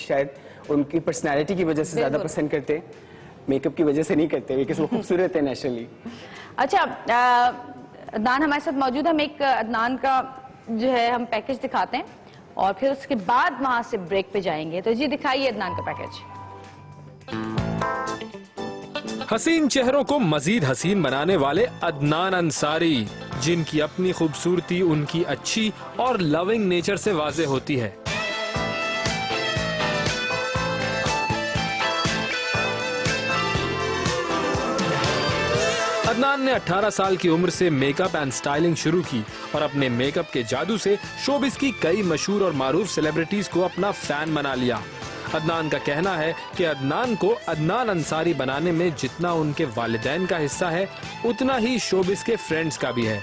शायद उनकी पर्सनैलिटी की वजह से ज़्यादा पसंद करते, मेकअप की वजह से नहीं करते, बिकॉज वो खूबसूरत है नेचुरली। अच्छा, अदनान हमारे साथ मौजूद, हम एक अदनान का जो है हम पैकेज दिखाते हैं और फिर उसके बाद वहां से ब्रेक पे जाएंगे। तो जी दिखाइए अदनान का पैकेज। हसीन चेहरों को मजीद हसीन बनाने वाले अदनान अंसारी, जिनकी अपनी खूबसूरती उनकी अच्छी और लविंग नेचर से वाज़ेह होती है। अदनान ने 18 साल की उम्र से मेकअप एंड स्टाइलिंग शुरू की और अपने मेकअप के जादू से शोबिस की कई मशहूर और मारूफ सेलिब्रिटीज को अपना फैन बना लिया। अदनान का कहना है कि अदनान को अदनान अंसारी बनाने में जितना उनके वालिदैन का हिस्सा है, उतना ही शोबिस के फ्रेंड्स का भी है।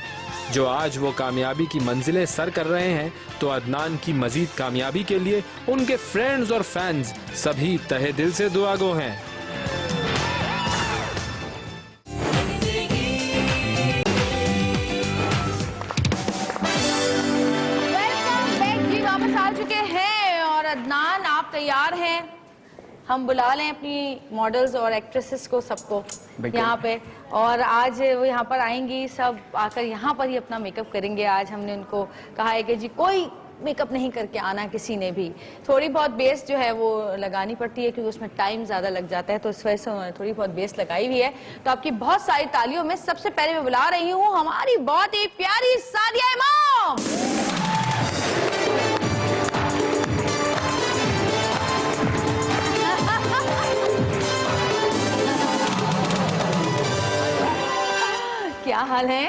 जो आज वो कामयाबी की मंजिलें सर कर रहे हैं, तो अदनान की मजीद कामयाबी के लिए उनके फ्रेंड्स और फैंस सभी तहे दिल से दुआगो हैं। अदनान आप तैयार हैं? हम बुला लें अपनी मॉडल्स और एक्ट्रेसेस को, सबको यहाँ पे, और आज वो यहाँ पर आएंगी, सब आकर यहाँ पर ही अपना मेकअप करेंगे। आज हमने उनको कहा है कि जी कोई मेकअप नहीं करके आना किसी ने भी। थोड़ी बहुत बेस जो है वो लगानी पड़ती है क्योंकि उसमें टाइम ज़्यादा लग जाता है, तो इस वजह से उन्होंने थोड़ी बहुत बेस लगाई हुई है। तो आपकी बहुत सारी तालियों में सबसे पहले मैं बुला रही हूँ हमारी बहुत ही प्यारी सादिया इमाम। क्या हाल है?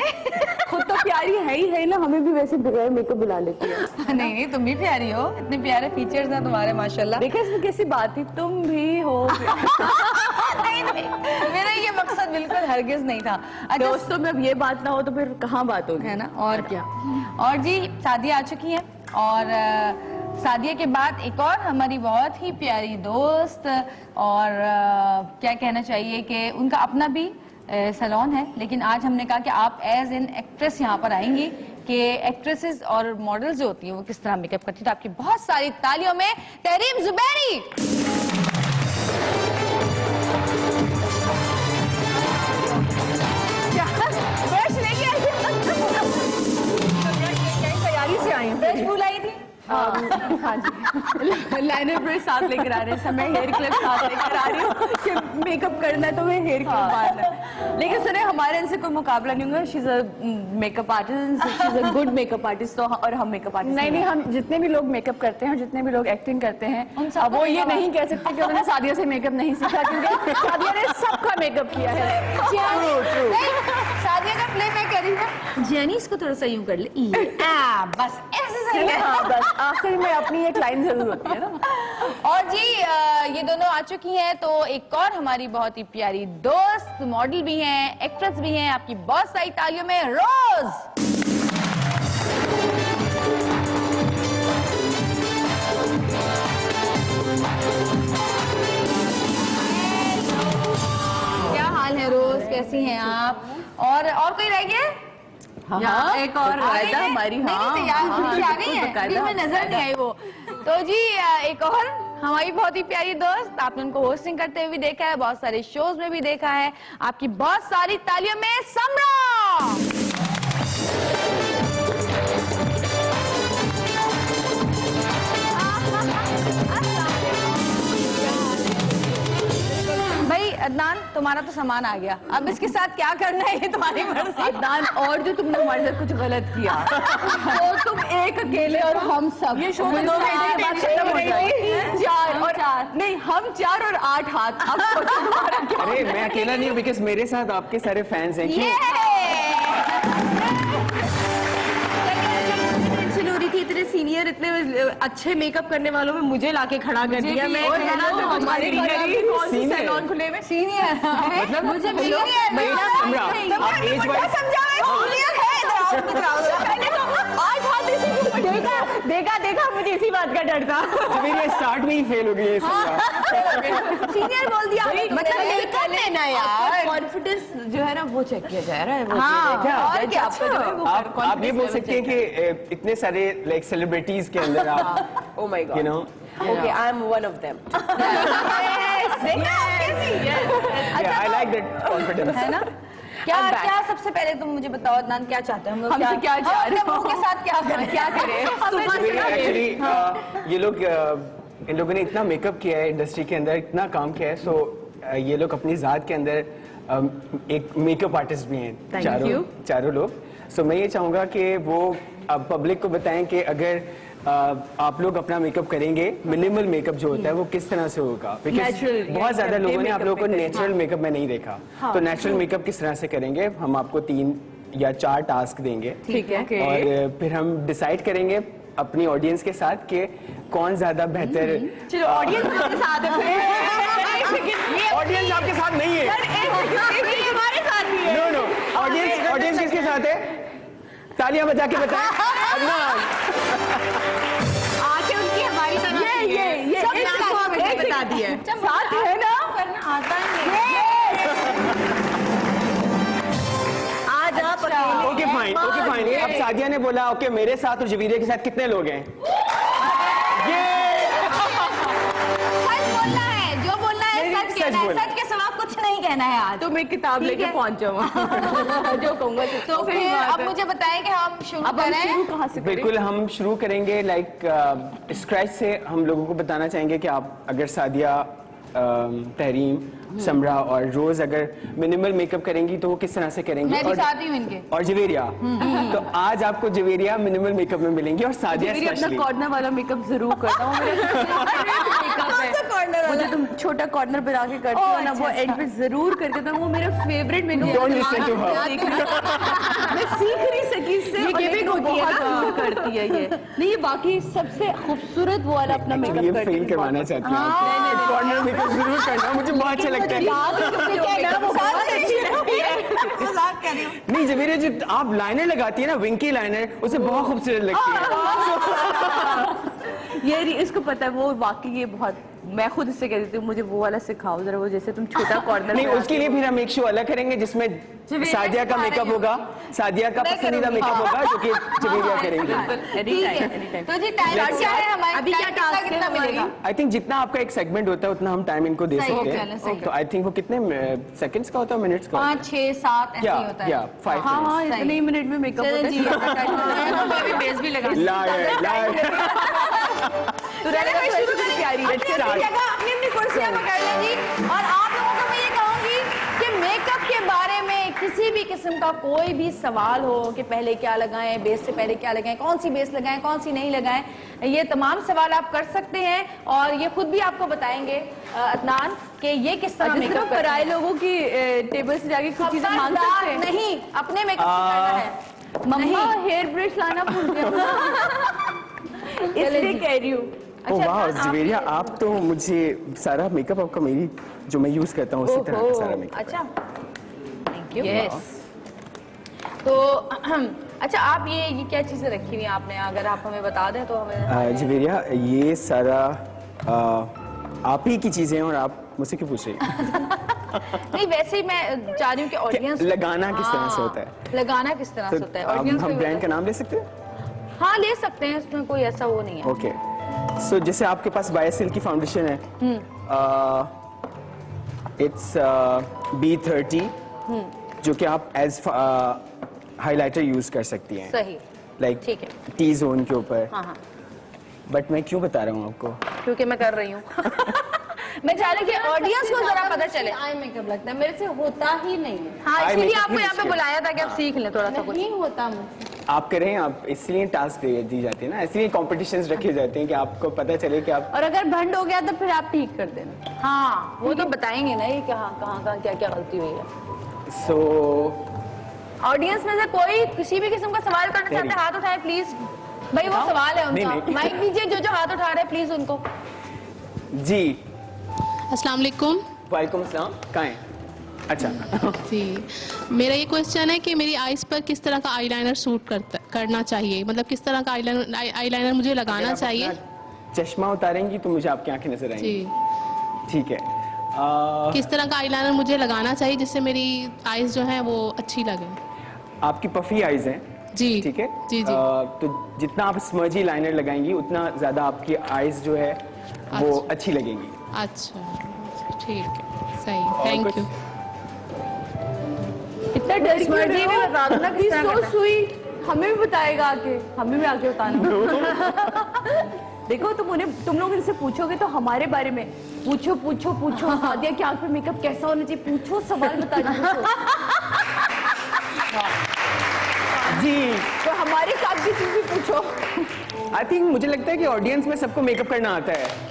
खुद तो प्यारी है ही है ना, हमें भी वैसे बगैर मेकअप बुला लेती है। नहीं नहीं, तुम भी प्यारी हो, इतने प्यारे फीचर्स हैं तुम्हारे माशाल्लाह। देखिए इसमें कैसी बात थी, तुम भी हो। नहीं नहीं, मेरा ये मकसद बिल्कुल हरगिज नहीं था। दोस्तों में अब ये बात ना हो तो फिर कहाँ बात होगी, है ना? और क्या। और जी सादिया आ चुकी है, और सादिया के बाद एक और हमारी बहुत ही प्यारी दोस्त, और क्या कहना चाहिए कि उनका अपना भी सैलून है, लेकिन आज हमने कहा कि आप एज एन एक्ट्रेस यहाँ पर आएंगी कि एक्ट्रेसेस और मॉडल्स जो होती हैं वो किस तरह मेकअप करती है। तो आपकी बहुत सारी तालियों में तहरीम जुबैरी। ब्रश लेके आई थी? तैयारी से आई हूँ। ब्रश भूल आई थी? हाँ जी, लाइनर ब्रश साथ लेकर आ रहे हैं, मैं हेयर क्लिप साथ लेकर आ रही हूँ कि मेकअप करना है तो मैं हेयर क्लिप मारना है। लेकिन सुने, हमारे इनसे कोई मुकाबला नहीं होगा। She is a makeup artist, she is a good makeup artist, तो और हम मेकअप आर्टिस्ट नहीं, हम जितने भी लोग मेकअप करते हैं और जितने भी लोग एक्टिंग करते हैं, वो ये नहीं कह सकते कि उन्होंने सादिया से मेकअप नहीं सीखा, क्योंकि सादिया ने सबका मेकअप किया है। सादिया का प्ले मैं कर रही हूँ, जेनी इसको थोड़ा सा यूं कर ले, बस ऐसे सही है। हाँ, बस आखिर में अपनी एक लाइन जरूर होती है ना। और जी ये दोनों आ चुकी हैं, तो एक और हमारी बहुत ही प्यारी दोस्त, मॉडल भी हैं, एक्ट्रेस भी हैं। आपकी बहुत सारी तालियों में रोज। क्या हाल है रोज, कैसी हैं आप? और कोई रह गया? हाँ, एक और वायदा हमारी। हाँ, नजर नहीं आई वो। तो जी एक और हमारी बहुत ही प्यारी दोस्त, आपने उनको होस्टिंग करते हुए भी देखा है, बहुत सारे शोज में भी देखा है। आपकी बहुत सारी तालियों में समरा। भाई अदनान, तुम्हारा तो सामान आ गया, अब इसके साथ क्या करना है ये तुम्हारी मर्जी। अदनान, और जो तुमने हमारे साथ कुछ गलत किया तो तुम एक अकेले और हम सब, ये शो में 2 महीने के बाद खत्म हो जाएगी। 4 और 4 नहीं, हम 4 और 8 हाथ। अब सोचो तुम्हारा क्या। अरे मैं अकेला नहीं हूँ, बिकॉज मेरे साथ आपके सारे फैंस हैं। इतने सीनियर, इतने अच्छे मेकअप करने वालों में मुझे लाके खड़ा कर दिया। मैं हमारे कौन सी सैलून खुले में सीनियर, मतलब मुझे आप एज वाइज देखा देखा मुझे इसी बात का डर था। मेरी स्टार्ट में ही फेल हो गई है सीनियर बोल दिया मतलब मेकअप में ना यार कॉन्फिडेंस जो है ना वो चेक किया जा रहा है। हाँ, क्या? और क्या आपका जो है वो आप ये बोल सकते हैं कि इतने सारे लाइक सेलिब्रिटीज के अंदर आप oh my you god no okay I am one of them. I like that confidence. है ना। क्या क्या सबसे पहले तुम मुझे बताओ अदनान, क्या चाहते हैं हम लोग? हमसे क्या चाह रहे हो? के साथ क्या करें? क्या करें? एक्चुअली ये लोग इन लोगों ने इतना मेकअप किया है इंडस्ट्री के अंदर, इतना काम किया है, सो ये लोग अपनी जात के अंदर एक मेकअप आर्टिस्ट भी हैं चारों लोग। सो मैं ये चाहूँगा कि वो अब पब्लिक को बताएं कि अगर आप लोग अपना मेकअप करेंगे, मिनिमल मेकअप जो होता है वो किस तरह से होगा, बिकॉज बहुत ज्यादा लोगों ने आप लोगों को नेचुरल मेकअप में नहीं देखा। तो नेचुरल मेकअप किस तरह से करेंगे, हम आपको 3 या 4 टास्क देंगे, ठीक है और फिर हम डिसाइड करेंगे अपनी ऑडियंस के साथ कि कौन ज्यादा बेहतर। चलो ऑडियंस के साथ है। ऑडियंस आपके साथ नहीं है, हमारे साथ भी है। नो नो, ऑडियंस किसके साथ है? तालियां बजा के बताएं। अदनान आके उनकी हमारी तरफ ये सब बता दिए साथ है ना, करना आता है। आज आप ओके फाइन। अब सादिया ने बोला ओके मेरे साथ और जवीरिया के साथ कितने लोग हैं? ये सच बोलना है, जो बोलना है सच सच कहना है, बोलना। सच के सिवा कुछ नहीं कहना है आज। तो मैं किताब लेके पहुंच जाऊंगा जो कहूंगा। तो फिर अब मुझे बताएं कि हम शुरू अब हम करें। शुरू कहाँ से करें? बिल्कुल, हम शुरू करेंगे लाइक स्क्रैच से। हम लोगों को बताना चाहेंगे कि आप अगर सादिया, तहरीम, समरा और रोज अगर मिनिमल मेकअप करेंगी तो वो किस तरह से करेंगी। मैं भी चाहती हूँ इनके। और जवेरिया, तो आज आपको जवेरिया मिनिमल मेकअप में मिलेंगी और सादिया मेरी अपना स्पेशली। कॉर्नर वाला मेकअप जरूर करता हूँ। मुझे तुम छोटा कॉर्नर बना के करती हो ना, वो एंड पे जरूर करके तो वो मेरा favourite makeup. Don't listen to her. मैं सीख नहीं सकी इससे। ये गिविंग होती है ना, करती है ये। नहीं, ये बाकी सबसे खूबसूरत वो वाला अपना एक्चुअली ये मेकअप करती फेल करवाना चाहती हूँ, कॉर्नर मेकअप जरूर करना, मुझे बहुत अच्छा लगता है। नहीं जवेरिया, जो आप लाइनर लगाती है ना, विंकी लाइनर, उसे बहुत खूबसूरत लगती है। ये इसको पता है, वो वाकई ये बहुत, मैं खुद इससे कह देती हूँ मुझे वो वाला सिखाओ जरा, वो जैसे तुम छोटा कॉर्नर। नहीं, उसके लिए फिर हम एक शो अलग करेंगे जिसमें सादिया का मेकअप होगा, सादिया का पसंदीदा मेकअप होगा जो कि जवेरिया करेंगे। तो जी टाइम क्या है हमारे? अभी क्या टास्क कितना मिलेगा? आई थिंक जितना आपका एक सेगमेंट होता है उतना हम टाइम इनको दे सकते चलो, हैं। सही। तो आई थिंक वो कितने सेकंड्स का होता है, मिनट्स का? 5, 6, 7 ऐसे ही होता है। या 5 हाँ, इतने ही मिनट में मेकअप होता है। अभी बेस भी लगा। तो शुरू कर प्यारी। अपनी कुर्सियां पकड़ लें जी। और आप लोगों को मैं ये कहूंगी कि मेकअप के बारे में किसी भी किस्म का कोई भी सवाल हो कि पहले क्या लगाएं, बेस से पहले क्या लगाएं, कौन सी बेस लगाएं, कौन सी नहीं लगाएं, ये तमाम सवाल आप कर सकते हैं और ये खुद भी आपको बताएंगे अदनान कि ये किस तरह मेकअप पर आए लोगों की टेबल से जाके कुछ चीजें मांग सकते हैं। नहीं, अपने मेकअप से करना है। मम्मा हेयर ब्रश लाना भूल गए इसलिए कह रही हूँ। ओह वाह जवेरिया, आप तो मुझे सारा मेकअप आपका मेरी जो मैं यूज करता हूँ उसी तरह का सारा मेकअप। अच्छा, थैंक यू। यस। तो अच्छा, आप ये क्या चीजें रखी हुई हैं आपने, अगर आप हमें बता दें तो हमें। जवेरिया, ये सारा आप ही की चीजें हैं और आप मुझसे क्यों पूछ रही हैं? नहीं, वैसे ही मैं चाह रही हूँ कि ऑडियंस लगाना किस तरह से होता है, लगाना किस तरह से होता है, ऑडियंस हम ब्रांड का नाम ले सकते हैं? हाँ, ले सकते हैं, इसमें कोई ऐसा वो नहीं है। ओके, सो जैसे आपके पास बायोसिल की फाउंडेशन है, इट्स B30, जो कि आप एज हाइलाइटर यूज कर सकती हैं। सही, लाइक ठीक है। टी जोन के ऊपर। हाँ हाँ, बट मैं क्यों बता रहा हूँ आपको? क्योंकि मैं कर रही हूँ। मैं चाह रही हूँ कि ऑडियंस को जरा पता चले। आई मेकअप लगता है, मेरे से होता ही नहीं है। हाँ, Eye इसलिए makeup आपको नहीं यहाँ पे मुश्किल। बुलाया था कि आप सीख लें थोड़ा सा कुछ। नहीं होता मुझसे। आप करें, आप इसलिए टास्क दी जाती है ना, इसलिए कॉम्पिटिशंस रखे जाते हैं कि आपको पता चले कि आप। और अगर भंड हो गया तो फिर आप ठीक कर देना। हाँ, वो तो बताएंगे ना ये कहाँ क्या क्या गलती हुई है। सो ऑडियंस में से कोई किसी भी किस्म का सवाल करना चाहते हैं, हाथ उठाए प्लीज। भाई वो सवाल है नहीं, उनका, नहीं। माइक दीजिए, जो हाथ उठा रहे हैं प्लीज उनको। जी, अस्सलाम वालेकुम। वालेकुम सलाम। कहाँ हैं? अच्छा जी, मेरा ये क्वेश्चन है कि मेरी आईज पर किस तरह का आईलाइनर सूट करना चाहिए, मतलब किस तरह का आईलाइनर मुझे लगाना चाहिए। चश्मा उतारेंगी तो मुझे आपकी आंखें नजर आएंगी। जी, ठीक है। किस तरह का आईलाइनर मुझे लगाना चाहिए जिससे मेरी आईज जो है वो अच्छी लगे। आपकी पफी आईज हैं, जी ठीक है। जी जी। तो जितना आप स्मर्जी लाइनर लगाएंगी उतना ज्यादा आपकी आईज जो है वो अच्छा। अच्छी लगेंगी। अच्छा ठीक है, सही, और थैंक कुछ? यू। इतना डर क्यों रहे हो? बता दो ना किस He's तरह so करना है। sweet. हमें भी बताएगा आके, हमें भी आके बताना। देखो तुम लोग इनसे पूछोगे तो हमारे बारे में पूछो पूछो पूछो, सादिया की आंख पे मेकअप कैसा होना चाहिए, पूछो सवाल बता जी, तो हमारे साथ भी चीजें पूछो। आई थिंक मुझे लगता है कि ऑडियंस में सबको मेकअप करना आता है।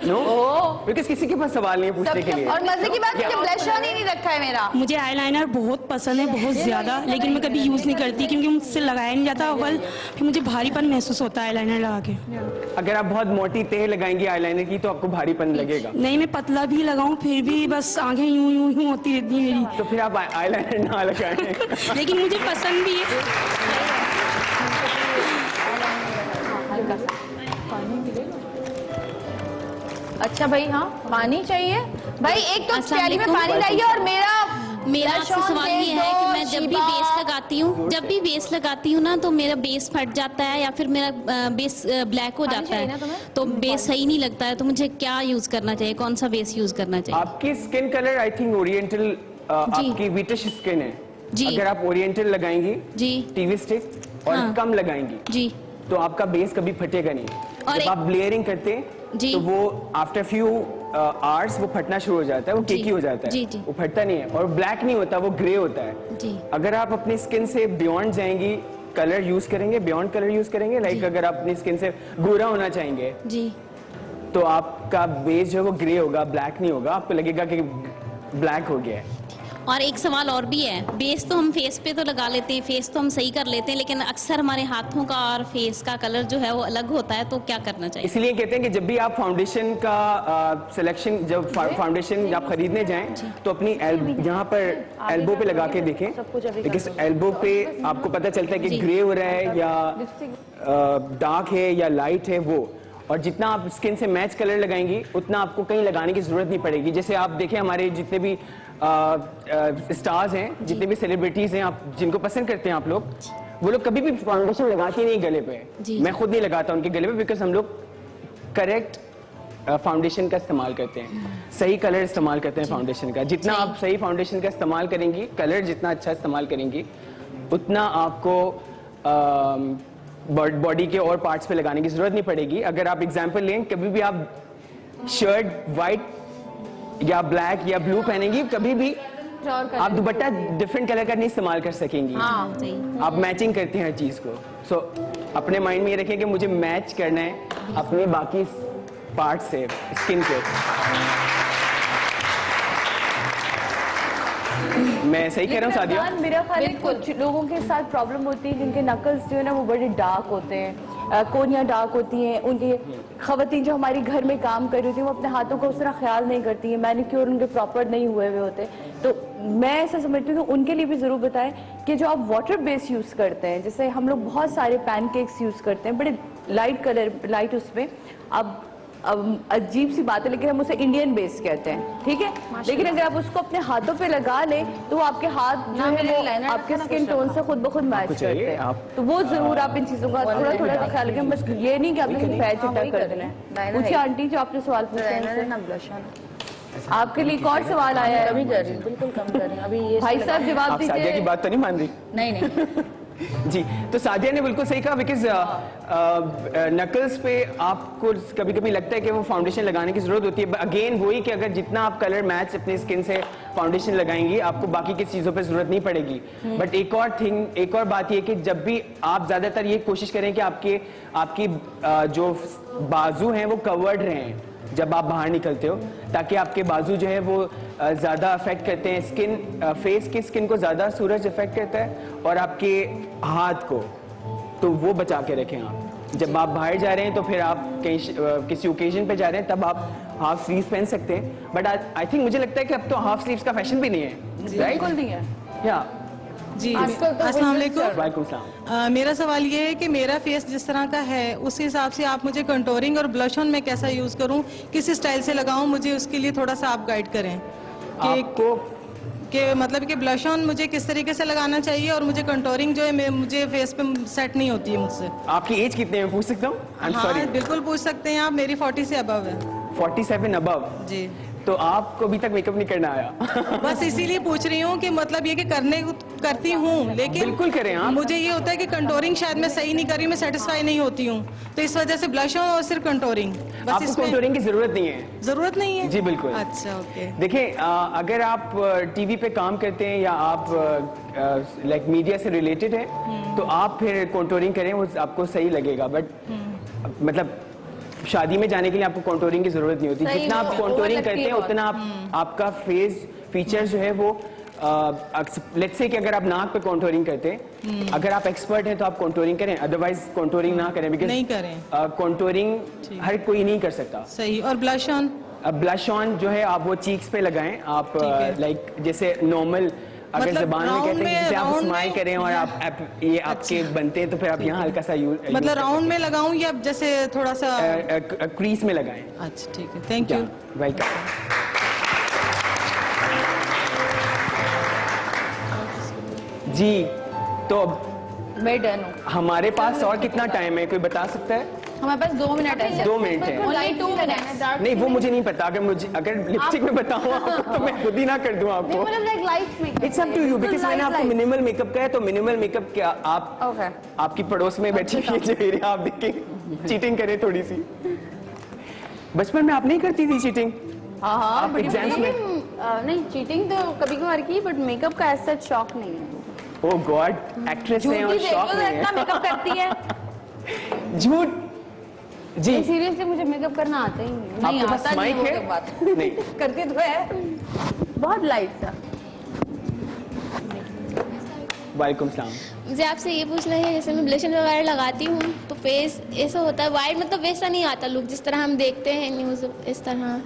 नो, बिकॉज किसी के पास सवाल नहीं है पूछने के लिए। और मजे की बात मुझे ब्लश ऑन ही नहीं रखा है मेरा। मुझे आईलाइनर बहुत पसंद है, बहुत ज़्यादा, लेकिन मैं कभी यूज़ नहीं करती क्योंकि मुझसे लगाया नहीं जाता। अव्वल फिर मुझे भारीपन महसूस होता है आईलाइनर लगा के। अगर आप बहुत मोटी तेह लगाएंगी आईलाइनर की तो आपको भारीपन लगेगा। नहीं, मैं पतला भी लगाऊं फिर भी बस आंखें यूं यूं यूं होती रहती हैं मेरी। तो फिर आप आईलाइनर ना लगाएं। लेकिन मुझे पसंद भी है। अच्छा भाई, हाँ पानी चाहिए भाई, एक तो अस्सलाम प्याली में वालेकुम। पानी लाइए। और मेरा मेरा blush आपसे on सवाल दे ये है दो, कि मैं जब भी शिबा। बेस लगाती हूँ ना तो मेरा बेस फट जाता है या फिर मेरा बेस ब्लैक हो जाता चाहिए ना है, तुम्हें? तो बेस सही नहीं लगता है। तो मुझे क्या यूज करना चाहिए, कौन सा बेस यूज करना चाहिए। आपकी skin colour I think oriental, आपकी व्हीटिश स्किन है। जी। अगर आप ओरिएंटल लगाएंगी जी टीवी स्टिक और हाँ। कम लगाएंगी जी तो आपका बेस कभी फटेगा नहीं। और जब एक- आप लेयरिंग करते हैं जी। तो वो आफ्टर फ्यू आवर्स वो फटना शुरू हो जाता है, वो जी। केकी हो जाता है। जी, जी। वो फटता नहीं है और ब्लैक नहीं होता, वो ग्रे होता है। जी। अगर आप अपनी स्किन से बियॉन्ड जाएंगी, कलर यूज करेंगे, बियॉन्ड कलर यूज करेंगे, लाइक अगर आप अपनी स्किन से गोरा होना चाहेंगे जी तो आपका बेस जो है वो ग्रे होगा, ब्लैक नहीं होगा। आपको लगेगा कि ब्लैक हो गया है। और एक सवाल और भी है, बेस तो हम फेस पे तो लगा लेते हैं, फेस तो हम सही कर लेते हैं, लेकिन अक्सर हमारे हाथों का और फेस का कलर जो है वो अलग होता है, तो क्या करना चाहिए। इसलिए कहते हैं कि जब भी आप फाउंडेशन का सिलेक्शन, जब फाउंडेशन आप खरीदने जाएं तो अपनी यहाँ पर एल्बो पे लगा के देखें, बिकॉज एल्बो पे आपको पता चलता है कि ग्रे हो रहा है या डार्क है या लाइट है वो। और जितना आप स्किन से मैच कलर लगाएंगी उतना आपको कहीं लगाने की जरूरत नहीं पड़ेगी। जैसे आप देखें हमारे जितने भी स्टार्स हैं, जितने भी सेलिब्रिटीज हैं, आप जिनको पसंद करते हैं आप लोग, वो लोग कभी भी फाउंडेशन लगाते नहीं गले पे। जी। मैं खुद नहीं लगाता उनके गले पे, बिकॉज हम लोग करेक्ट फाउंडेशन का इस्तेमाल करते हैं, सही कलर इस्तेमाल करते हैं फाउंडेशन का। जितना आप सही फाउंडेशन का इस्तेमाल करेंगी, कलर जितना अच्छा इस्तेमाल करेंगी, उतना आपको बॉडी के और पार्ट्स पे लगाने की जरूरत नहीं पड़ेगी। अगर आप एग्जांपल लें, कभी भी आप शर्ट वाइट या ब्लैक या ब्लू पहनेंगी, कभी भी आप दुपट्टा डिफरेंट कलर का नहीं इस्तेमाल कर सकेंगी। सही। आप मैचिंग करती हैं हर चीज को। सो अपने माइंड में ये रखें कि मुझे मैच करना है अपने बाकी पार्ट से, स्किन के। मैं सही कह रहा हूँ सादिया? मेरा ख्याल है कुछ लोगों के साथ प्रॉब्लम होती है जिनके नकल्स जो है ना वो बड़े डार्क होते हैं, कोनियाँ डार्क होती हैं। उनकी खवातीन जो हमारी घर में काम कर रही होती हैं वो अपने हाथों का उस तरह ख्याल नहीं करती हैं, मैनिक्योर उनके प्रॉपर नहीं हुए हुए होते। तो मैं ऐसा समझती हूँ कि उनके लिए भी ज़रूर बताएं कि जो आप वाटर बेस यूज़ करते हैं, जैसे हम लोग बहुत सारे पैनकेक्स यूज़ करते हैं, बड़े लाइट कलर, लाइट उसमें, अब अजीब सी बात है लेकिन हम उसे इंडियन बेस कहते हैं, ठीक है। लेकिन अगर आप उसको अपने हाथों पे लगा लें तो वो आपके हाथ जो है वो आपके स्किन टोन से खुद ब खुद मैच करते हैं। तो वो जरूर आप इन चीजों का थोड़ा थोड़ा सा ख्याल रखें, बस ये नहीं कि आपने सिर्फ पैर चिट्टा कर देना है। पूछिए आंटी जो आपने सवाल पूछा है, आपके लिए एक और सवाल आया है। अभी कर रही हूँ, बिल्कुल कम कर रही हूँ अभी। ये भाई साहब जवाब आप सादिया की दीजिए। बात तो नहीं मान रही? नहीं जी, तो सादिया ने बिल्कुल सही कहा, बिकॉज नकल्स पे आपको कभी कभी लगता है कि वो फाउंडेशन लगाने की जरूरत होती है। अगेन वही कि अगर जितना आप कलर मैच अपनी स्किन से फाउंडेशन लगाएंगी, आपको बाकी की चीजों पे जरूरत नहीं पड़ेगी। बट एक और बात ये कि जब भी आप ज्यादातर ये कोशिश करें कि आपकी जो बाजू हैं वो कवर्ड रहें जब आप बाहर निकलते हो, ताकि आपके बाजू जो है वो ज़्यादा अफेक्ट करते हैं स्किन, फेस की स्किन को ज़्यादा सूरज अफेक्ट करता है, और आपके हाथ को, तो वो बचा के रखें आप। जब आप बाहर जा रहे हैं तो फिर आप कहीं किसी ओकेजन पे जा रहे हैं तब आप हाफ स्लीव्स पहन सकते हैं। बट आई थिंक मुझे लगता है कि अब तो हाफ स्लीव्स का फैशन भी नहीं है। राइट? बिल्कुल नहीं है। या जी आजकल तो अस्सलाम वालेकुम। वालेकुम सलाम। मेरा सवाल ये है कि मेरा फेस जिस तरह का है उस हिसाब से आप मुझे कंटूरिंग और ब्लश ऑन में कैसा यूज़ करूं, किस स्टाइल से लगाऊं, मुझे उसके लिए थोड़ा सा आप गाइड करें आपको कि मतलब कि ब्लश ऑन मुझे किस तरीके से लगाना चाहिए और मुझे कंटूरिंग जो है मुझे फेस पे सेट नहीं होती है मुझसे। आपकी एज कितने में पूछ सकता हूँ? आई एम सॉरी। हाँ बिल्कुल पूछ सकते हैं आप, मेरी 40 से अबव है। 47 अबव। जी तो आपको अभी तक मेकअप नहीं करना आया? बस इसीलिए पूछ रही हूँ कि मतलब ये कि करती हूँ लेकिन बिल्कुल करें आप। मुझे ये होता है कि कंटूरिंग शायद मैं सही नहीं कर रही, मैं सेटिस्फाई नहीं होती हूँ, तो इस वजह से ब्लश ऑन और सिर्फ कंटूरिंग। बस आपको इसमें कंटूरिंग की जरूरत नहीं है। जरूरत नहीं है? जी बिल्कुल। अच्छा ओके। देखिए अगर आप टीवी पे काम करते हैं या आप लाइक मीडिया से रिलेटेड है तो आप फिर कंटूरिंग करें, वो आपको सही लगेगा। बट मतलब शादी में जाने के लिए आपको कंटूरिंग की जरूरत नहीं होती। सही जितना आप वो कंटूरिंग लगती करते है हैं उतना आपका फेस फीचर जो है वो लेट्स से कि अगर आप नाक पे कंटूरिंग करते हैं, अगर आप एक्सपर्ट हैं तो आप कंटूरिंग करें, अदरवाइज कंटूरिंग ना करें। बिकॉज़ नहीं करें। कंटूरिंग हर कोई नहीं कर सकता। सही। और ब्लश ऑन? ब्लश ऑन जो है आप वो चीक्स पे लगाएं। आप लाइक जैसे नॉर्मल अगर मतलब ज़बान में कहते हैं जैसे आप राउंड स्माइल में? करें और आप ये आपके बनते हैं तो फिर आप यहाँ हल्का सा यूज मतलब राउंड में लगाऊं या जैसे थोड़ा सा? क्रीज में लगाएं। अच्छा ठीक है, थैंक यू। वेलकम। जी तो मैं डन हूँ। हमारे पास और कितना टाइम है, कोई बता सकता है? हमारे पास 2 मिनट है। 2 मिनट है। Only 2 minutes। नहीं वो मुझे नहीं पता। अगर लिपस्टिक में बताऊँ आपको तो मैं खुद ही ना कर दूँ आपको। मतलब लाइक लाइट में। It's up to you. Because मैंने आपको मिनिमल मेकअप का है तो मिनिमल मेकअप क्या आप Okay। आपकी पड़ोस में बैठी हुई जो एरिया आप देखें चीटिंग करे थोड़ी सी। बचपन में आप नहीं करती थी चीटिंग? हाँ आप एग्जाम्स में? नहीं चीटिंग तो कभी कभार की, बट मेकअप का ऐसा शौक नहीं है। ओह गॉड, एक्ट्रेस है और शौक नहीं इतना मेकअप करती है। है। झूठ। जी सीरियसली मुझे मेकअप करना आता ही नहीं। नहीं आपके पास आता नहीं माइक वो है? तो बात नहीं। करती तो है, बहुत लाइट सा। वालेकुम सलाम। मुझे आपसे ये पूछना है, जैसे मैं ब्लश वगैरह लगाती हूँ तो फेस ऐसा होता है वाइट, मतलब वैसा नहीं आता लुक जिस तरह हम देखते हैं न्यूज़, इस तरह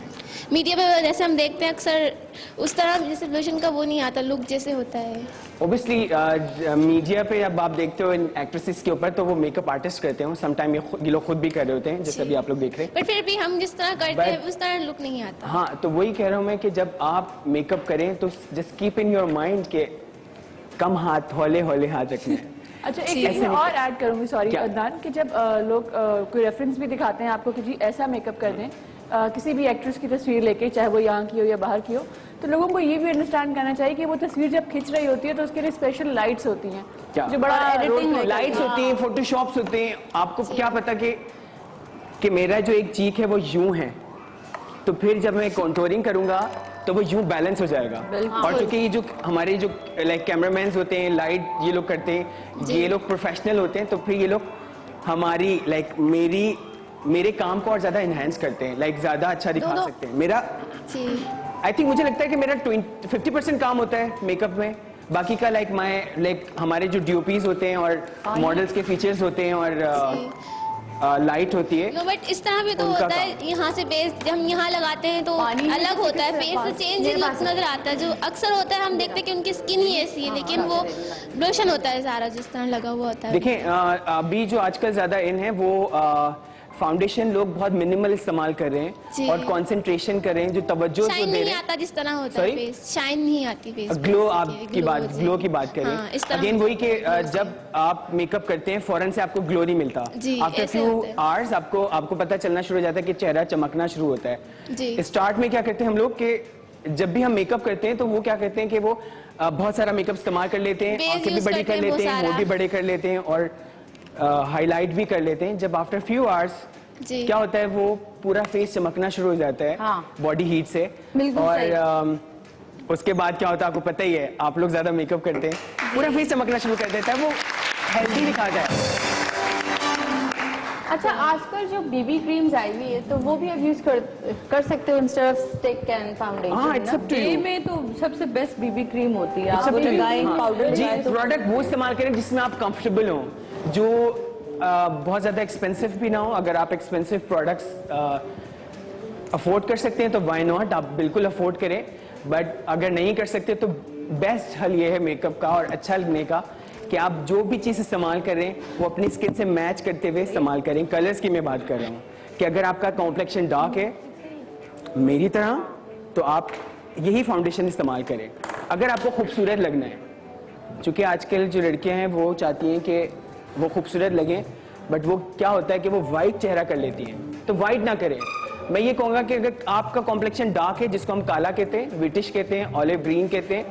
मीडिया पे जैसे हम देखते हैं अक्सर उस तरह जैसे ब्लशन का वो नहीं आता लुक जैसे होता है। ओबियसली मीडिया पे जब आप देखते हो एक्ट्रेसेस के ऊपर तो वो मेकअप आर्टिस्ट करते हो, समटाइम ये लोग खुद भी कर रहे होते हैं जैसे अभी आप लोग देख रहे हैं। बट फिर भी हम जिस तरह करते हैं उस तरह लुक नहीं आता। हाँ तो वही कह रहा हूँ मैं कि जब आप मेकअप करें तो just keep in your mind के कम हाथ हौले हौले हाथ रखने हैं। अच्छा एक चीज और ऐड करूंगी, सॉरी अदनान, कि जब लोग कोई रेफरेंस भी दिखाते हैं आपको कि जी ऐसा मेकअप कर दें, किसी भी एक्ट्रेस की तस्वीर लेके, चाहे वो यहाँ की हो या बाहर की हो, तो लोगों को ये भी अंडरस्टैंड करना चाहिए कि वो तस्वीर जब खिंच रही होती है तो उसके लिए स्पेशल लाइट्स होती हैं जो बड़ा एडिटिंग लाइट्स होती हैं, फोटोशॉप्स होते हैं। आपको क्या पता कि मेरा जो एक चीक है वो यूं है, तो फिर जब मैं कंटूरिंग करूंगा तो वो यूं बैलेंस हो जाएगा। और क्योंकि ये जो हमारे जो लाइक कैमरामैन होते हैं, लाइट ये लोग करते हैं, ये लोग प्रोफेशनल होते हैं, तो फिर ये लोग हमारी लाइक मेरे काम को और ज्यादा इनहेंस करते हैं, लाइक ज्यादा अच्छा दिखा सकते हैं। मेरा आई थिंक मुझे लगता है कि मेरा 50% काम होता है मेकअप में, बाकी का लाइक हमारे जो डीओपीज होते हैं और मॉडल्स के फीचर्स होते हैं और लाइट होती है। नो बट इस तरह भी तो होता है, यहाँ से बेस जब हम यहाँ लगाते हैं तो अलग होता है, फेस से चेंज लुक नजर आता है। जो अक्सर होता है हम देखते हैं कि उनकी स्किन ही ऐसी है, लेकिन वो ब्लशन होता है सारा जिस तरह लगा हुआ होता है। देखें अभी जो आजकल ज्यादा इन है वो फाउंडेशन लोग बहुत मिनिमल इस्तेमाल कर रहे हैं और कंसंट्रेशन कर रहे हैं, जो तवज्जो जो दे रहे हैं आता जिस तरह होता है फेस, शाइन नहीं आती फेस। ग्लो ग्लो की बात करें अगेन वही कि जब आप मेकअप करते हैं फौरन से आपको ग्लो नहीं मिलता। आफ्टर फ्यू आवर्स आपको पता चलना शुरू हो जाता है कि चेहरा चमकना शुरू होता है। स्टार्ट में क्या करते हैं हम लोग कि जब भी हम मेकअप करते हैं तो वो क्या करते हैं कि वो बहुत सारा मेकअप इस्तेमाल कर लेते हैं, आंखें भी बड़ी कर लेते हैं, होंठ भी बड़े कर लेते हैं और हाईलाइट भी कर लेते हैं। जब आफ्टर फ्यू आवर्स क्या होता है वो पूरा फेस चमकना शुरू हो जाता है बॉडी हीट से। और उसके बाद क्या होता है आपको पता ही है, आप लोग ज्यादा मेकअप करते हैं, पूरा फेस चमकना शुरू कर देता है, वो हेल्दी दिखाता है। अच्छा आजकल जो बीबी क्रीम्स आई हुई है तो वो भी आप यूज कर सकते हो instead of stick and foundation. हाँ इट्स अप टू यू। में तो सबसे बेस्ट बीबी क्रीम होती है, आप लगाएं पाउडर जी, प्रोडक्ट वो इस्तेमाल करें जिसमें आप कंफर्टेबल हो, जो बहुत ज़्यादा एक्सपेंसिव भी ना हो। अगर आप एक्सपेंसिव प्रोडक्ट्स अफोर्ड कर सकते हैं तो वाई नॉट, आप बिल्कुल अफोर्ड करें। बट अगर नहीं कर सकते तो बेस्ट हल ये है मेकअप का और अच्छा लगने का कि आप जो भी चीज़ इस्तेमाल कर रहे हैं वो अपनी स्किन से मैच करते हुए इस्तेमाल करें। कलर्स की मैं बात कर रहा हूँ कि अगर आपका कॉम्प्लेक्शन डार्क है मेरी तरह तो आप यही फाउंडेशन इस्तेमाल करें। अगर आपको खूबसूरत लगना है, क्योंकि आजकल जो लड़कियां हैं वो चाहती हैं कि वो खूबसूरत लगें, बट वो क्या होता है कि वो वाइट चेहरा कर लेती हैं, तो वाइट ना करें। मैं ये कहूँगा कि अगर आपका कॉम्प्लेक्शन डार्क है, जिसको हम काला कहते हैं, विटिश कहते हैं, ऑलिव ग्रीन कहते हैं,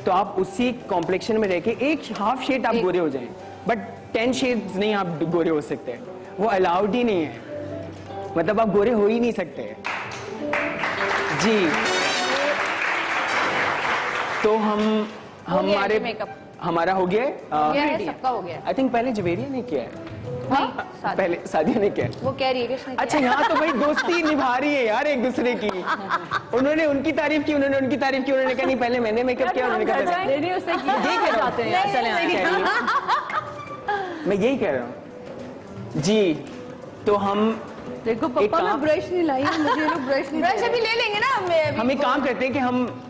तो आप उसी कॉम्प्लेक्शन में रह के एक हाफ शेड आप गोरे हो जाएं, बट 10 शेड्स नहीं आप गोरे हो सकते, वो अलाउड ही नहीं है, मतलब आप गोरे हो ही नहीं सकते जी। तो हमारे मेकअप हमारा हो गया है, सबका हो गया। आई थिंक पहले जवेरिया ने किया है, पहले सादिया ने किया है। वो कह रही है कि उसने अच्छा, यहाँ तो भाई दोस्ती निभा रही है यार एक दूसरे की। उन्होंने उनकी तारीफ की, उन्होंने उनकी तारीफ की, उन्होंने कहा नहीं पहले मैंने मेकअप किया, उन्होंने कहा नहीं उससे यही कह रहा हूँ, मैं यही कह रहा हूँ जी। तो हम देखो एक पापा मैं काम- ब्रश नहीं लाई, मुझे लोग ब्रश नहीं ब्रश अभी ले लेंगे ना। हम एक काम करते हैं कि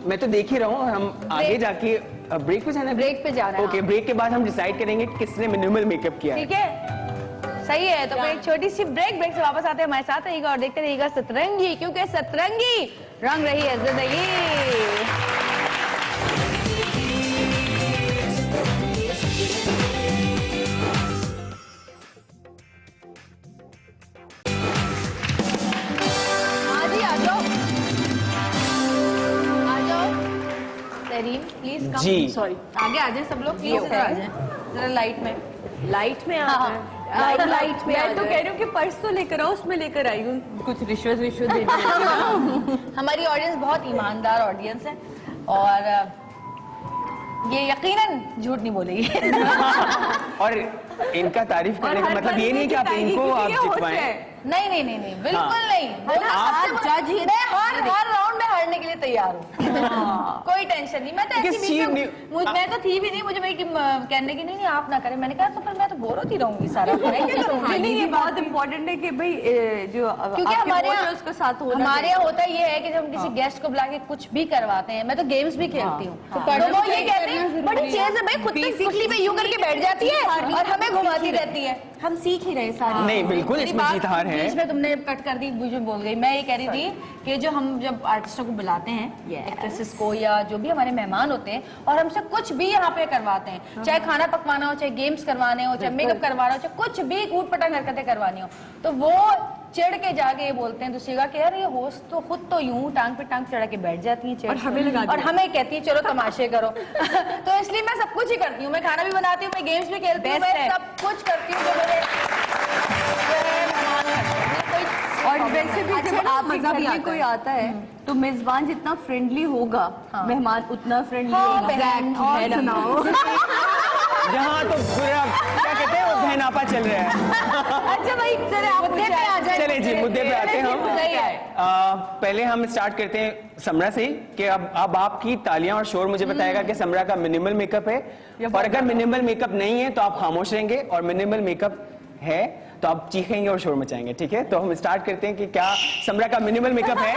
मैं तो देख ही रहा हूँ और हम आगे जाके ब्रेक पे जाना है। ब्रेक पे जाना है, ओके, ब्रेक के बाद हम डिसाइड करेंगे कि किसने मिनिमल मेकअप किया है। ठीक है, सही है। तो एक छोटी सी ब्रेक से वापस आते हैं, हमारे साथ रहिएगा और देखते रहिएगा सतरंगी, क्योंकि सतरंगी रंग रही है जिंदगी। Please ji. सॉरी आगे आ जाए सब लोग, प्लीज आ जाए जरा लाइट में। लाइट में हाँ, लाइट में मैं तो कह रही हूँ कि पर्स तो लेकर आओ, उसमें लेकर आई हूँ कुछ रिश्वत देने हमारी ऑडियंस बहुत ईमानदार ऑडियंस है और ये यकीनन झूठ नहीं बोलेगी। और इनका तारीफ करने का मतलब ये नहीं कि आप इनको आप जितवाएं। नहीं नहीं नहीं नहीं, बिल्कुल हाँ। नहीं। आप जज ही मैं हर राउंड में हारने के लिए तैयार हूँ। कोई टेंशन नहीं। मैं तो ऐसी किस बीच चीज में नहीं- मैं तो थी भी नहीं, मुझे मेरी टीम कहने की नहीं आप ना करें। मैंने कहा तो फिर मैं तो बोर होती रहूंगी सारा। मैं क्या करूँगी? नहीं ये बहुत इम्पोर्टेंट है कि भाई जो क्योंकि हमारे यहाँ उसके साथ होना हमारे यहाँ होता ये है कि जब हम किसी गेस्ट को बुला के कुछ भी करवाते हैं, मैं तो गेम्स भी खेलती हूँ, तो वो ये कहते हैं बड़ी चीज है भाई, खुद तो कुर्सी पे यूं करके बैठ जाती है और हमें घुमाती रहती है। हम सीख ही रहे सारे। नहीं बिल्कुल, मेरी इसमें बात जीत हार है। बीच में तुमने कट कर दी, मुझे बोल गई। मैं ये कह रही थी कि जो हम जब आर्टिस्टों को बुलाते हैं, एक्ट्रेसेस को या जो भी हमारे मेहमान होते हैं और हमसे कुछ भी यहाँ पे करवाते हैं, चाहे खाना पकवाना हो, चाहे गेम्स करवाने हो, चाहे मेकअप करवाना हो, चाहे कुछ भी कूट पटांग हरकतें करवानी हो, तो वो चिढ़ के जाके ये बोलते हैं दूसरी का कि यार ये होस्ट तो खुद तो यूं टांग पे टांग चढ़ा के बैठ जाती है और हमें लगा और हमें कहती है चलो तमाशे करो। तो इसलिए मैं सब कुछ ही करती हूँ। मैं खाना भी बनाती हूँ, मैं गेम्स भी खेलती हूँ, मैं सब कुछ करती हूँ जो मेरे और वैसे भी जब आपके घर में कोई आता है तो मेजबान जितना फ्रेंडली होगा मेहमान उतना फ्रेंडली होगा। यहाँ तो पूरा क्या कहते हैं वो बहनापा चल रहा है। अच्छा भाई चले आप मुद्दे पे आ जाए। चले जी, मुद्दे पे आते हैं हम। सही है। पहले हम स्टार्ट करते हैं समरा से कि अब आपकी तालियां और शोर मुझे बताएगा कि समरा का मिनिमल मेकअप है, और अगर मिनिमल मेकअप नहीं है तो आप खामोश रहेंगे, और मिनिमल मेकअप है तो आप चीखेंगे और शोर मचाएंगे। ठीक है, तो हम स्टार्ट करते हैं कि क्या समरा का मिनिमल मेकअप है।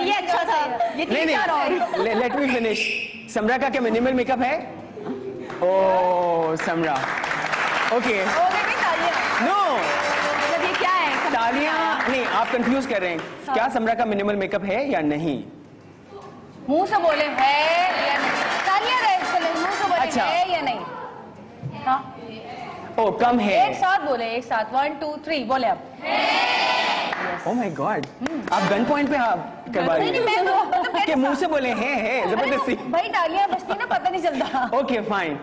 ये अच्छा था, ये नहीं नहीं, लेट मी फिनिश। समरा का क्या मिनिमल मेकअप है? ओ समरा, ओके नो, मतलब ये क्या है? तालियां नहीं, आप कंफ्यूज कर रहे हैं। क्या समरा का मिनिमल मेकअप है या नहीं? मुंह से बोले है या नहीं? तालियां रहे चले, मुंह से बोले अच्छा। है या नहीं? हाँ, ओ कम है। एक साथ बोले, एक साथ 1 2 3 बोले आप। ओ माय गॉड, आप गन पॉइंट पे करवा रही नहीं, मैं मतलब हैं कि मुंह से बोले हैं जबरदस्ती। भाई तालियां बजती ना, पता नहीं चलता। Okay fine.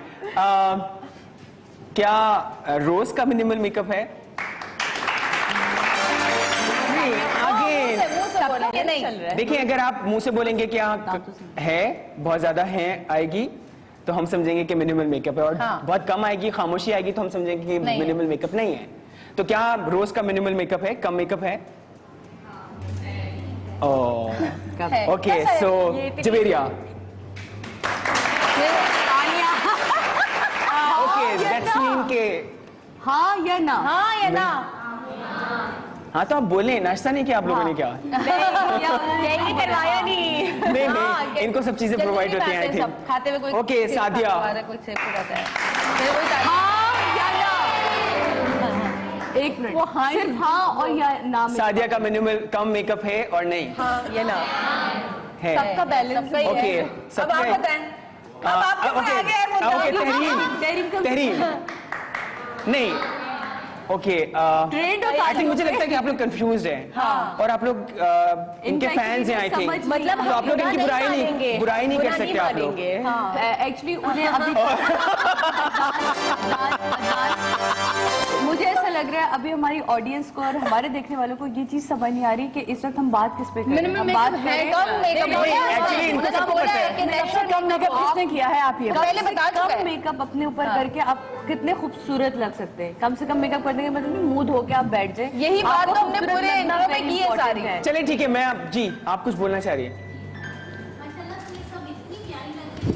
क्या रोज का मिनिमल मेकअप है? नहीं, आगे मुंह से बोले ये नहीं। देखिए, अगर आप मुंह से बोलेंगे कि हाँ है, बहुत ज्यादा है आएगी तो हम समझेंगे कि मिनिमल मेकअप है, और बहुत कम आएगी, खामोशी आएगी तो हम समझेंगे कि मिनिमल मेकअप नहीं है। तो क्या रोज का मिनिमल मेकअप है, कम मेकअप है? Okay, so Javeria, okay that's mean के हाँ या ना? हाँ या ना? हाँ तो आप बोले, नाश्ता नहीं किया आप लोगों ने क्या? यही करवाया नहीं। नहीं, इनको सब चीजें प्रोवाइड होती हैं आई थिंक। खाते हुए कोई ओके, सादिया। कुछ सेव हो जाता है। एक मिनट, वो हाँ सिर्फ हाँ और या नाम सादिया का मिनिमल कम मेकअप है और नहीं ये ना है? सबका बैलेंस है। ओके, अब आप बताएं। अब आपको ओके, आगे है मुद्दा। ओके, तहरीम नहीं, ओके, आई थिंक मुझे लगता है कि आप लोग कंफ्यूज हैं और आप लोग इनके फैंस हैं आई थिंक, मतलब तो आप लोग इनकी बुराई नहीं कर सकते आप लोग। एक्चुअली उन्हें अभी मुझे ऐसा लग रहा है अभी हमारी ऑडियंस को और हमारे देखने वालों को ये चीज समझ नहीं आ रही कि इस वक्त हम बात किस पे कर रहे हैं। हम बात कर रहे हैं एक्चुअली इनको सबको पता है कम मेकअप किसने किया है, आप ये पहले बता चुका है। कम मेकअप अपने ऊपर करके आप कितने खूबसूरत लग सकते हैं। कम से कम मेकअप करने के मतलब मूड होके आप बैठ जाए। यही बात तो हमने पूरे इंटरव्यू में की है सारी। चलिए ठीक है, मैं जी आप कुछ बोलना चाह रही है?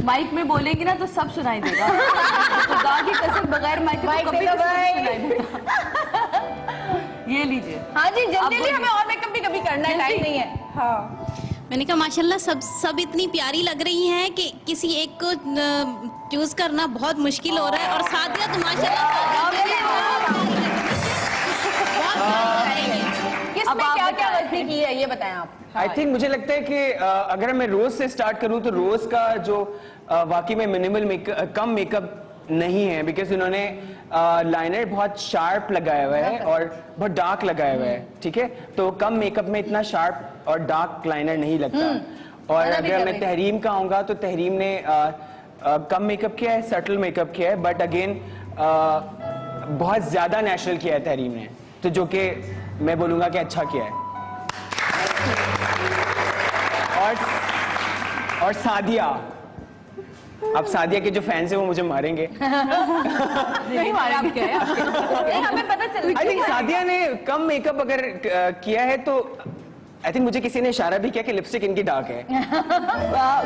माइक में बोलेंगे ना तो सब सुनाई देगा। खुदा की कसम बगैर माइक के तो कभी देगा किसी को सुनाई देगा। ये लीजिए। हाँ जी, जल्दी हमें और मेकअप भी कभी करना है, टाइम नहीं है। हाँ मैंने कहा माशाल्लाह सब इतनी प्यारी लग रही हैं कि किसी एक को चूज करना बहुत मुश्किल हो रहा है। और सादिया तो माशाल्लाह किसमें क्या क्या गलती की है ये बताएं आप। आई थिंक मुझे लगता है कि अगर मैं रोज से स्टार्ट करूं तो रोज का जो वाकई में मिनिमल कम मेकअप नहीं है, बिकॉज उन्होंने लाइनर बहुत शार्प लगाया हुआ है और बहुत डार्क लगाया हुआ है, ठीक है, तो कम मेकअप में इतना शार्प और डार्क लाइनर नहीं लगता। और अगर मैं तहरीम का आऊंगा तो तहरीम ने कम मेकअप किया है, सटल मेकअप किया है, बट अगेन बहुत ज्यादा नेचुरल किया है तहरीम ने, तो जो कि मैं बोलूंगा कि अच्छा किया है। और सादिया, अब सादिया के जो फैंस हैं वो मुझे मारेंगे। नहीं मारेंगे क्या है? हमें पता चल। आई थिंक सादिया ने कम मेकअप अगर किया है तो आई थिंक मुझे किसी ने इशारा भी किया कि लिपस्टिक इनकी डार्क है।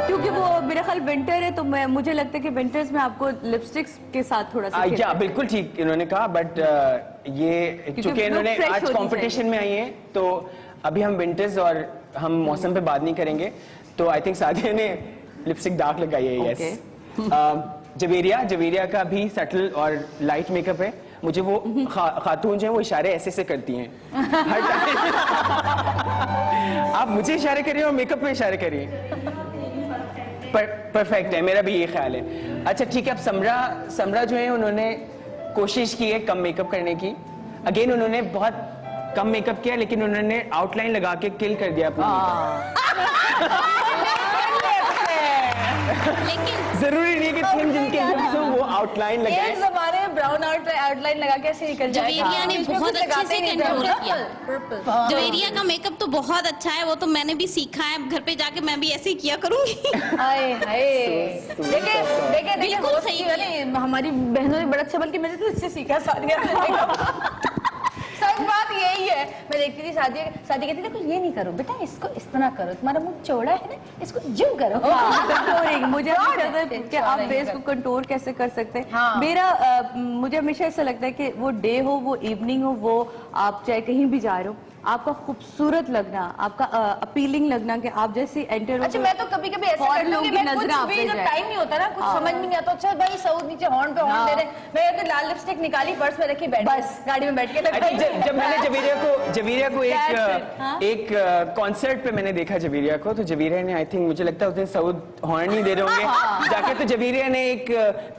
क्योंकि वो मेरा ख्याल विंटर है तो मुझे लगता है कि विंटर्स में आपको लिपस्टिक्स के साथ थोड़ा सा या बिल्कुल ठीक इन्होंने कहा, बट ये चूंकि इन्होंने आज कंपटीशन में आई है तो अभी हम विंटर्स और हम मौसम पे बात नहीं करेंगे, तो आई थिंक सादिया ने लिपस्टिक डार्क लगाई है। यस। जवेरिया का भी सटल और लाइट मेकअप है। मुझे वो खातून जो है वो इशारे ऐसे से करती हैं हर टाइम। आप मुझे इशारे करिए और मेकअप में इशारे करिए। परफेक्ट है, मेरा भी ये ख्याल है। अच्छा ठीक है, अब समरा जो है उन्होंने कोशिश की है कम मेकअप करने की। अगेन उन्होंने बहुत कम मेकअप किया लेकिन उन्होंने आउटलाइन लगा के किल कर दिया अपना मेकअप। लेकिन जरूरी नहीं है कि थिन जिनके लिप्स हो वो आउटलाइन लगाए। एक जमाने में ब्राउन आउटलाइन लगा के ऐसे निकल जाए। जवेरिया ने बहुत अच्छे से कंट्रोल किया। जवेरिया का मेकअप तो बहुत अच्छा है, वो तो मैंने भी सीखा है, घर पे जाके मैं भी ऐसे ही किया करूंगी। हाय हाय, देखिए बिल्कुल सही है। हमारी बहनों ने बड़ा अच्छा, बल्कि मैंने तो इससे सीखा सादिया। सच बात यही है। मैं देखती थी शादी कहती थी कुछ ये नहीं करो बेटा, इसको इस तरह करो, तुम्हारा मुंह चौड़ा है ना, इसको यूं करो। मुझे कि आप फेस को कंट्रोल कैसे कर सकते हैं। मेरा मुझे हमेशा ऐसा लगता है कि वो डे हो, वो इवनिंग हो, वो आप चाहे कहीं भी जा रहे हो, आपका खूबसूरत लगना, आपका अपीलिंग लगना कि आप जैसे एंटर हो। अच्छा मैं तो कभी कभी ऐसा करती हूं कि मैं कुछ भी जब टाइम नहीं होता ना, कुछ समझ में नहीं आता, अच्छा भाई सऊद नीचे हॉर्न पे हॉर्न दे रहे, मैं तो लाल लिपस्टिक निकाली, पर्स में रखी, बैठ बस गाड़ी में बैठ के लगाई। जब मैंने जवेरिया को एक कॉन्सर्ट पे मैंने देखा जवेरिया को, तो जवेरिया ने आई थिंक मुझे लगता है उस दिन सऊद हॉर्न नहीं दे रहे होंगे जाके, तो जवेरिया ने एक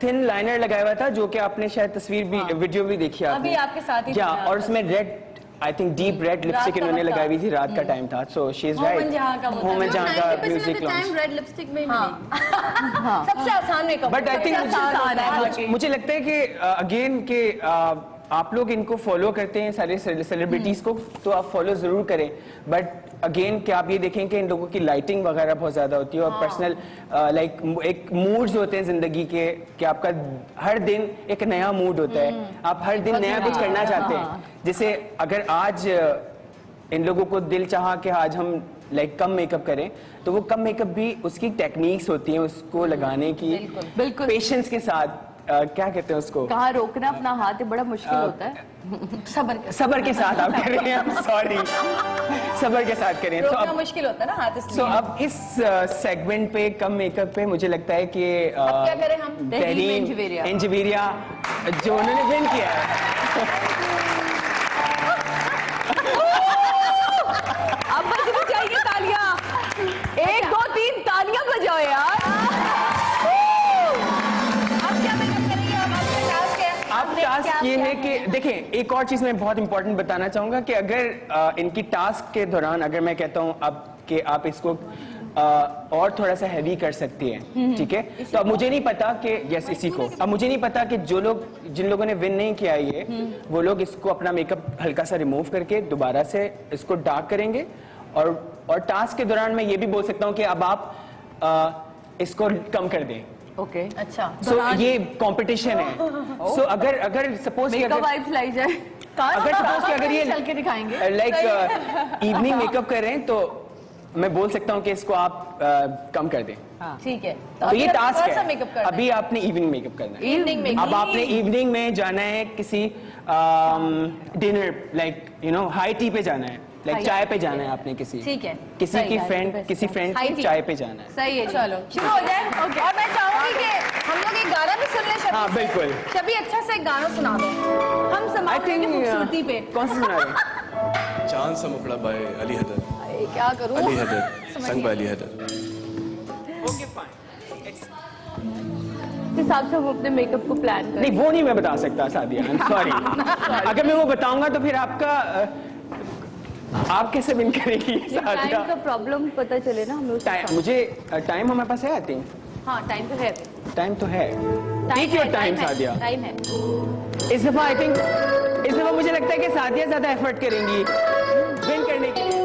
थिन लाइनर लगाया हुआ था जो कि आपने शायद तस्वीर भी वीडियो भी देखी अभी आपके साथ ही, और उसमें red I think deep red lipstick इन्होंने लगाई हुई थी, रात का टाइम था, so she is right. Home जहां का म्यूजिक लॉन्च रेड लिपस्टिक में सबसे आसान मेकअप, बट आई थिंक मुझे लगता है कि अगेन के आप लोग इनको फॉलो करते हैं सारे सेलिब्रिटीज को, तो आप फॉलो जरूर करें, बट अगेन क्या आप ये देखें कि इन लोगों की लाइटिंग वगैरह बहुत ज्यादा होती है और पर्सनल लाइक एक मूड्स होते हैं जिंदगी के, कि आपका हर दिन एक नया मूड होता है, आप हर दिन नया कुछ करना चाहते हैं। जैसे अगर आज इन लोगों को दिल चाहा कि आज हम लाइक कम मेकअप करें, तो वो कम मेकअप भी उसकी टेक्निक्स होती हैं उसको लगाने की, बिल्कुल पेशेंस के साथ क्या कहते हैं उसको, कहाँ रोकना अपना हाथ है बड़ा मुश्किल होता है। सबर के साथ आप कर रहे हैं, सॉरी, सबर के साथ करें। रोकना मुश्किल होता है ना हाथ, इसलिए। अब इस सेगमेंट पे कम मेकअप पे मुझे लगता है कि अब क्या करें हम? तहरीम इंजीरिया जो उन्होंने विन किया है। अब बजनी चाहिए तालियां, 1 2 3 तालियां बजाओ यार। अब टास्क ये है कि देखें, एक और चीज मैं बहुत इंपॉर्टेंट बताना चाहूंगा कि अगर इनकी टास्क के दौरान अगर मैं कहता हूं अब कि आप इसको और थोड़ा सा हैवी कर सकती हैं, ठीक है, तो अब मुझे नहीं पता कि यस इसी को, अब मुझे नहीं पता कि जिन लोगों ने विन नहीं किया ये, वो लोग इसको अपना मेकअप हल्का सा रिमूव करके दोबारा से इसको डार्क करेंगे, और टास्क के दौरान मैं ये भी बोल सकता हूँ कि अब आप इसको कम कर दें। ओके, अच्छा, सो ये कंपटीशन है। सो अगर सपोज वाइब्स लाई जाए, अगर सपोज अगर ये चल के दिखाएंगे लाइक इवनिंग मेकअप कर रहे हैं, तो मैं बोल सकता हूँ कि इसको आप कम कर दें। ठीक है, तो ये टास्क है। अभी आपने इवनिंग मेकअप करना है। इवनिंग अब आपने इवनिंग में जाना है किसी dinner, like you know high tea पे जाना है, लाइक चाय पे जाना है आपने किसी, ठीक है, किसी की फ्रेंड की चाय पे जाना है। सही है, चलो शुरू हो जाए। और मैं चाहूंगी कि हम लोग एक गाना भी सुन लें शबी। हाँ बिल्कुल, शबी अच्छा से एक गाना सुना दो, हम समाप्ति की खूबसूरती पे। कौन सा सुना रहे? चांद सा मुखड़ा बाय अली हैदर। क्या करूं? Ali Haider, sung by Ali Haider. Okay fine, इस हिसाब से हम अपने मेकअप को प्लान करें। नहीं वो नहीं मैं बता सकता सादिया, आई एम सॉरी। अगर मैं वो बताऊंगा तो फिर आप कैसे विन करेगी सादिया? टाइम का प्रॉब्लम पता चले ना हमें। मुझे टाइम हमारे पास है, आई थिंक। हाँ टाइम तो है, टाइम तो है। Take your time Sadia. Time है। इस दफा आई थिंक, इस दफा मुझे लगता है कि सादिया ज्यादा एफर्ट करेंगी विन करने के लिए।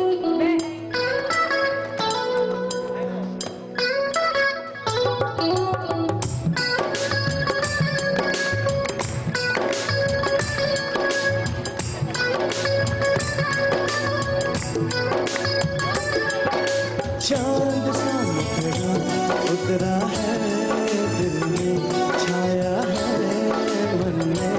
चांद सा मुखड़ा उतरा है दिल में, छाया है मन में।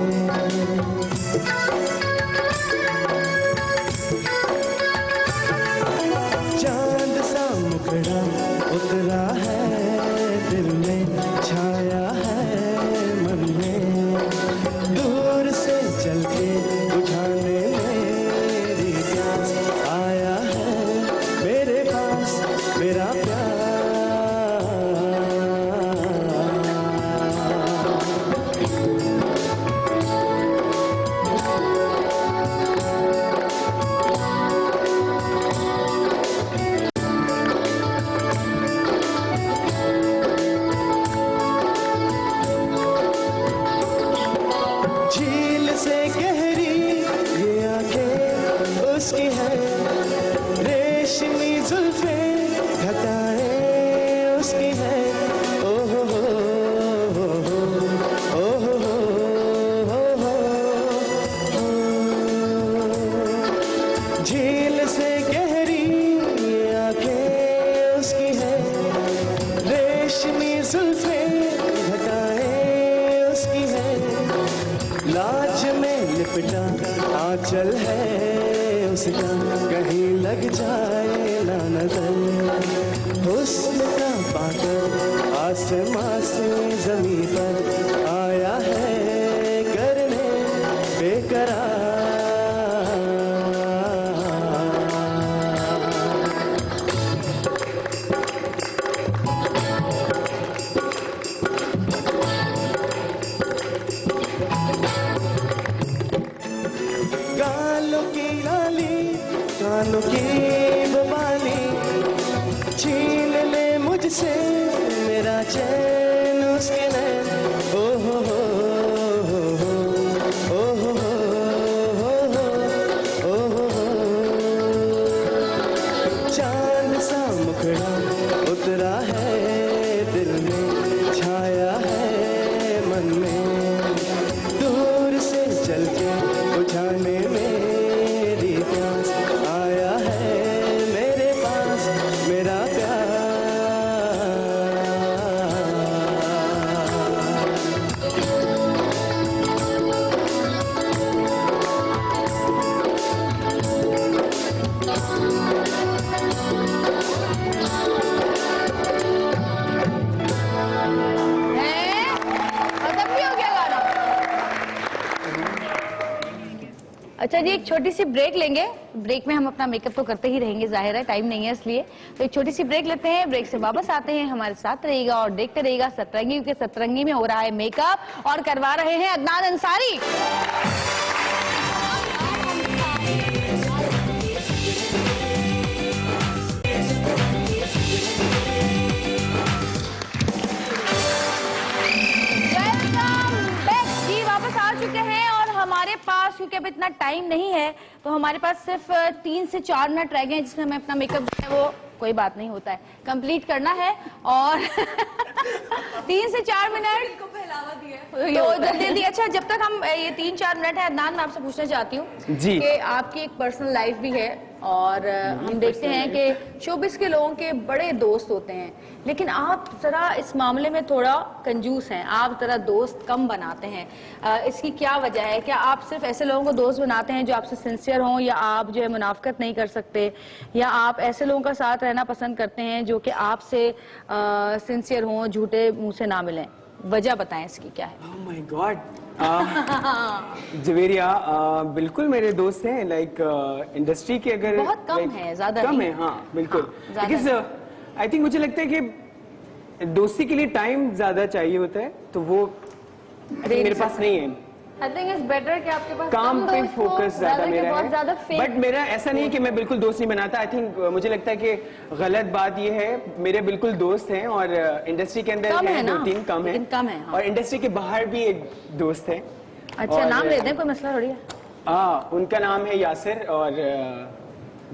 चांद सा मुखड़ा उतरा है दिल में, छाया है मन में। दूर से चल के बुझाने मेरी प्यास आया है मेरे पास मेरा प्यार। झील से गहरी ये आंखें उसकी है, रेशमी जुल्फे घटाएं उसकी है। ओ हो हो ओ हो हो। झील से गहरी ये आंखें उसकी है, रेशमी जुल्फे घटाएं उसकी है। लाज में लिपटा आंचल है उसका, कहीं लग जाए ना नजर। हुस्न का पाकर आसमां से जमीन पर आया है करने बेकरार। गालों की लाली कानों की बवाली, छीन ले मुझसे मेरा चैन उसके नैन। ओ हो हो ओ हो हो। चांद सा मुखड़ा उतरा है दिल में, छाया है मन में। दूर से चल के बुझाने मेरी प्यास आया है मेरे पास मेरा प्यार। अच्छा जी, एक छोटी सी ब्रेक लेंगे। ब्रेक में हम अपना मेकअप तो करते ही रहेंगे, जाहिर है टाइम नहीं है इसलिए। तो एक छोटी सी ब्रेक लेते हैं, ब्रेक से वापस आते हैं। हमारे साथ रहिएगा और देखते रहिएगा सतरंगी, क्योंकि सतरंगी में हो रहा है मेकअप और करवा रहे हैं अदनान अंसारी। हमारे पास क्योंकि अब इतना टाइम नहीं है तो हमारे पास सिर्फ 3 से 4 मिनट रह गए हैं जिसमें हमें अपना मेकअप जो है वो कोई बात नहीं होता है कंप्लीट करना है और 3 से 4 मिनट को पहलावा दिया तो जल्दी। अच्छा, जब तक हम ये 3-4 मिनट है, अदनान मैं आपसे पूछना चाहती हूँ कि आपकी एक पर्सनल लाइफ भी है और हम देखते हैं कि शोबिस के लोगों के बड़े दोस्त होते हैं, लेकिन आप जरा इस मामले में थोड़ा कंजूस हैं, आप जरा दोस्त कम बनाते हैं। इसकी क्या वजह है? क्या आप सिर्फ ऐसे लोगों को दोस्त बनाते हैं जो आपसे सिंसियर हों, या आप जो है मुनाफकत नहीं कर सकते, या आप ऐसे लोगों का साथ रहना पसंद करते हैं जो कि आपसे सिंसियर हों, झूठे मुंह से ना मिलें? वजह बताएं इसकी क्या है? Oh my God! जवेरिया बिल्कुल मेरे दोस्त हैं, लाइक इंडस्ट्री के अगर बहुत कम है, ज्यादा कम नहीं है, हाँ बिल्कुल। बिकॉज आई थिंक मुझे लगता है कि दोस्ती के लिए टाइम ज्यादा चाहिए होता है, तो वो मेरे पास नहीं है। I think it's better कि आपके पास काम कम पे दोस्त हो, फोकस ज्यादा मेरा है, बट मेरा ऐसा नहीं है कि मैं बिल्कुल दोस्त नहीं बनाता। आई थिंक मुझे लगता है कि गलत बात ये है, मेरे बिल्कुल दोस्त हैं और इंडस्ट्री के अंदर हैं 2-3 कम है, हाँ। और इंडस्ट्री के बाहर भी एक दोस्त है। अच्छा, नाम ले दें, कोई मसला थोड़ी है। उनका नाम है यासिर और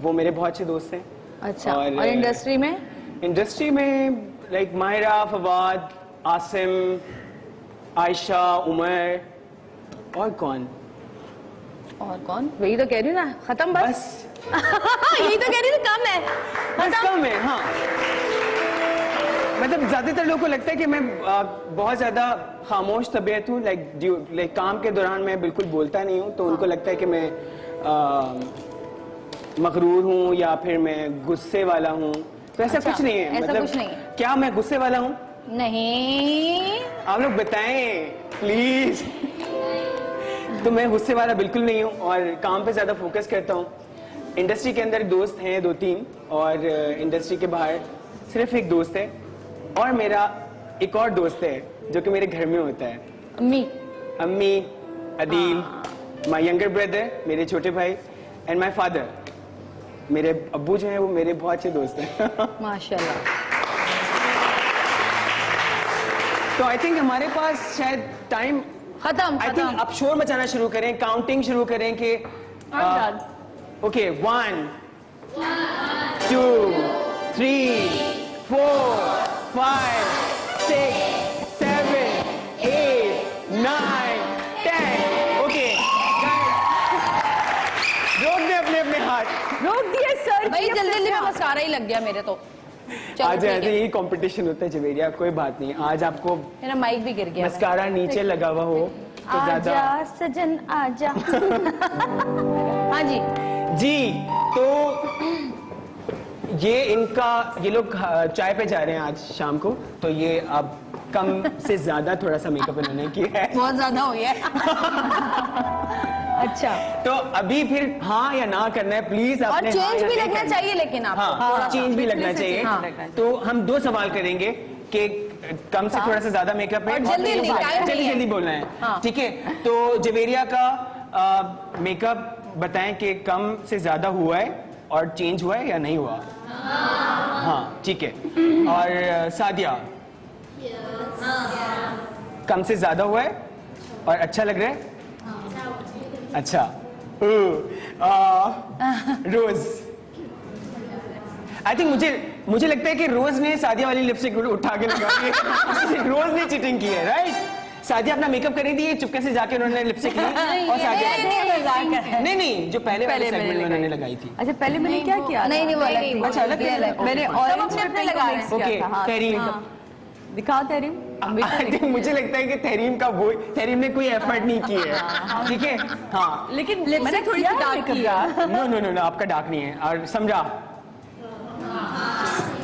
वो मेरे बहुत अच्छे दोस्त हैं। अच्छा, और इंडस्ट्री में? इंडस्ट्री में लाइक माहिरा, फवाद, आसिम, आयशा, उमर और कौन वही तो कह रही हूँ ना, खत्म बस। यही तो कह रही हूँ, कम है, बस कम है। हाँ, मतलब ज्यादातर लोगों को लगता है कि मैं बहुत ज्यादा खामोश तबीयत हूँ, लाइक काम के दौरान मैं बिल्कुल बोलता नहीं हूँ, तो उनको लगता है कि मैं मगरूर हूँ या फिर मैं गुस्से वाला हूँ। तो ऐसा कुछ नहीं है। ऐसा मतलब कुछ नहीं है। क्या मैं गुस्से वाला हूँ? नहीं, आप लोग बताएं प्लीज। तो मैं गुस्से वाला बिल्कुल नहीं हूँ और काम पे ज्यादा फोकस करता हूँ। इंडस्ट्री के अंदर दोस्त हैं 2-3 और इंडस्ट्री के बाहर सिर्फ एक दोस्त है, और मेरा एक और दोस्त है जो कि मेरे घर में होता है। अम्मी, अदील, माय यंगर ब्रदर, मेरे छोटे भाई, एंड माय फादर। मेरे अब्बू जो हैं वो मेरे बहुत अच्छे दोस्त हैं। माशाल्लाह। तो आई थिंक हमारे पास शायद टाइम खत्म। आई थिंक अब शोर मचाना शुरू करें, काउंटिंग शुरू करें कि ओके 1 2 3 4 5 6 7 8 9 10। ओके, रोक दे अपने हाथ, रोक दिए सर भाई, जल्दी में मस्कारा ही लग गया मेरे तो। आज यही कंपटीशन होता है जवेरिया, कोई बात नहीं। आज आपको मेरा माइक भी गिर गया, मस्कारा नीचे लगा हुआ हो तो ज्यादा। आजा सजन आजा। हाँ जी, तो ये लोग चाय पे जा रहे हैं आज शाम को, तो ये अब कम से ज्यादा थोड़ा सा मेकअप इन्होंने किया है। बहुत ज्यादा हो गया। अच्छा, तो अभी फिर हाँ या ना करना है प्लीज। और चेंज भी लगना चाहिए, लेकिन आप हाँ, चेंज भी लगना चाहिए। तो हम 2 सवाल करेंगे कि कम से थोड़ा सा ज्यादा मेकअप है, जल्दी बोलना है, ठीक है? तो जवेरिया का मेकअप बताएं कि कम से ज्यादा हुआ है और चेंज हुआ है या नहीं हुआ? हाँ, ठीक है। और सादिया, कम से ज्यादा हुआ है और अच्छा लग रहा है? अच्छा। रोज, आई थिंक मुझे लगता है कि रोज ने सादिया वाली लिपस्टिक उठा के लगाई है। रोज ने चीटिंग की है, राइट? सादिया अपना मेकअप कर रही थी, चुपके से जाके उन्होंने लिपस्टिक ली और सादिया नहीं, जो पहले सेगमेंट में उन्होंने लगाई थी। अच्छा, पहले मैंने क्या किया? नहीं, वो अलग। अच्छा, अलग मैंने ऑरेंज अपने लगाए। ओके, तहरीम दिखाओ। तहरीम, आई थिंक मुझे लगता है कि तहरीम ने कोई एफर्ट नहीं की है, ठीक है? हाँ, लेकिन मैंने थोड़ी सी डार्क किया। नो, आपका डार्क नहीं है। और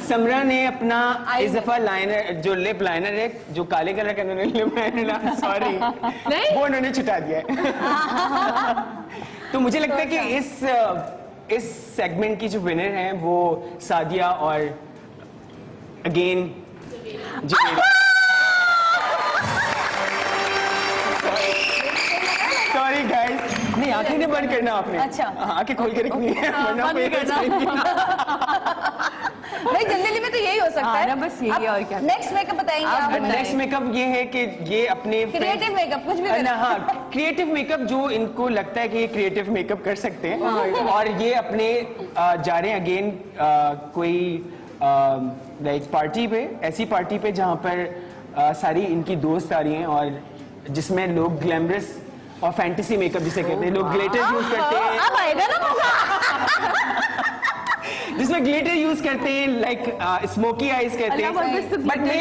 समरा ने अपना इस दफा लाइनर, जो लिप लाइनर है, जो काले कलर का लिप लाइनर, सॉरी, वो उन्होंने छुटा दिया है। तो मुझे लगता है कि इस सेगमेंट की जो विनर हैं वो सादिया और अगेन सॉरी गाइस, नहीं आंखें नहीं बंद करना आपने। अच्छा। आंखें खोल के रखनी है वरना बंद फिर भाई जनरली में तो यही हो सकता है। बस यही, और क्या। नेक्स्ट मेकअप बताएंगे आप? नेक्स्ट मेकअप ये है कि ये अपने क्रिएटिव मेकअप कुछ भी ना, हाँ क्रिएटिव मेकअप जो इनको लगता है कि ये क्रिएटिव मेकअप कर सकते हैं और ये अपने जा रहे हैं अगेन कोई लाइक पार्टी पे, ऐसी पार्टी पे जहाँ पर सारी इनकी दोस्त आ रही हैं और जिसमें लोग ग्लैमरस और फैंटेसी मेकअप जिसे कहते हैं, लोग ग्लिटर यूज करते हैं। अब आएगा ना मजा। जिसमें ग्लिटर यूज करते हैं, लाइक स्मोकी आइज कहते हैं। बट मैं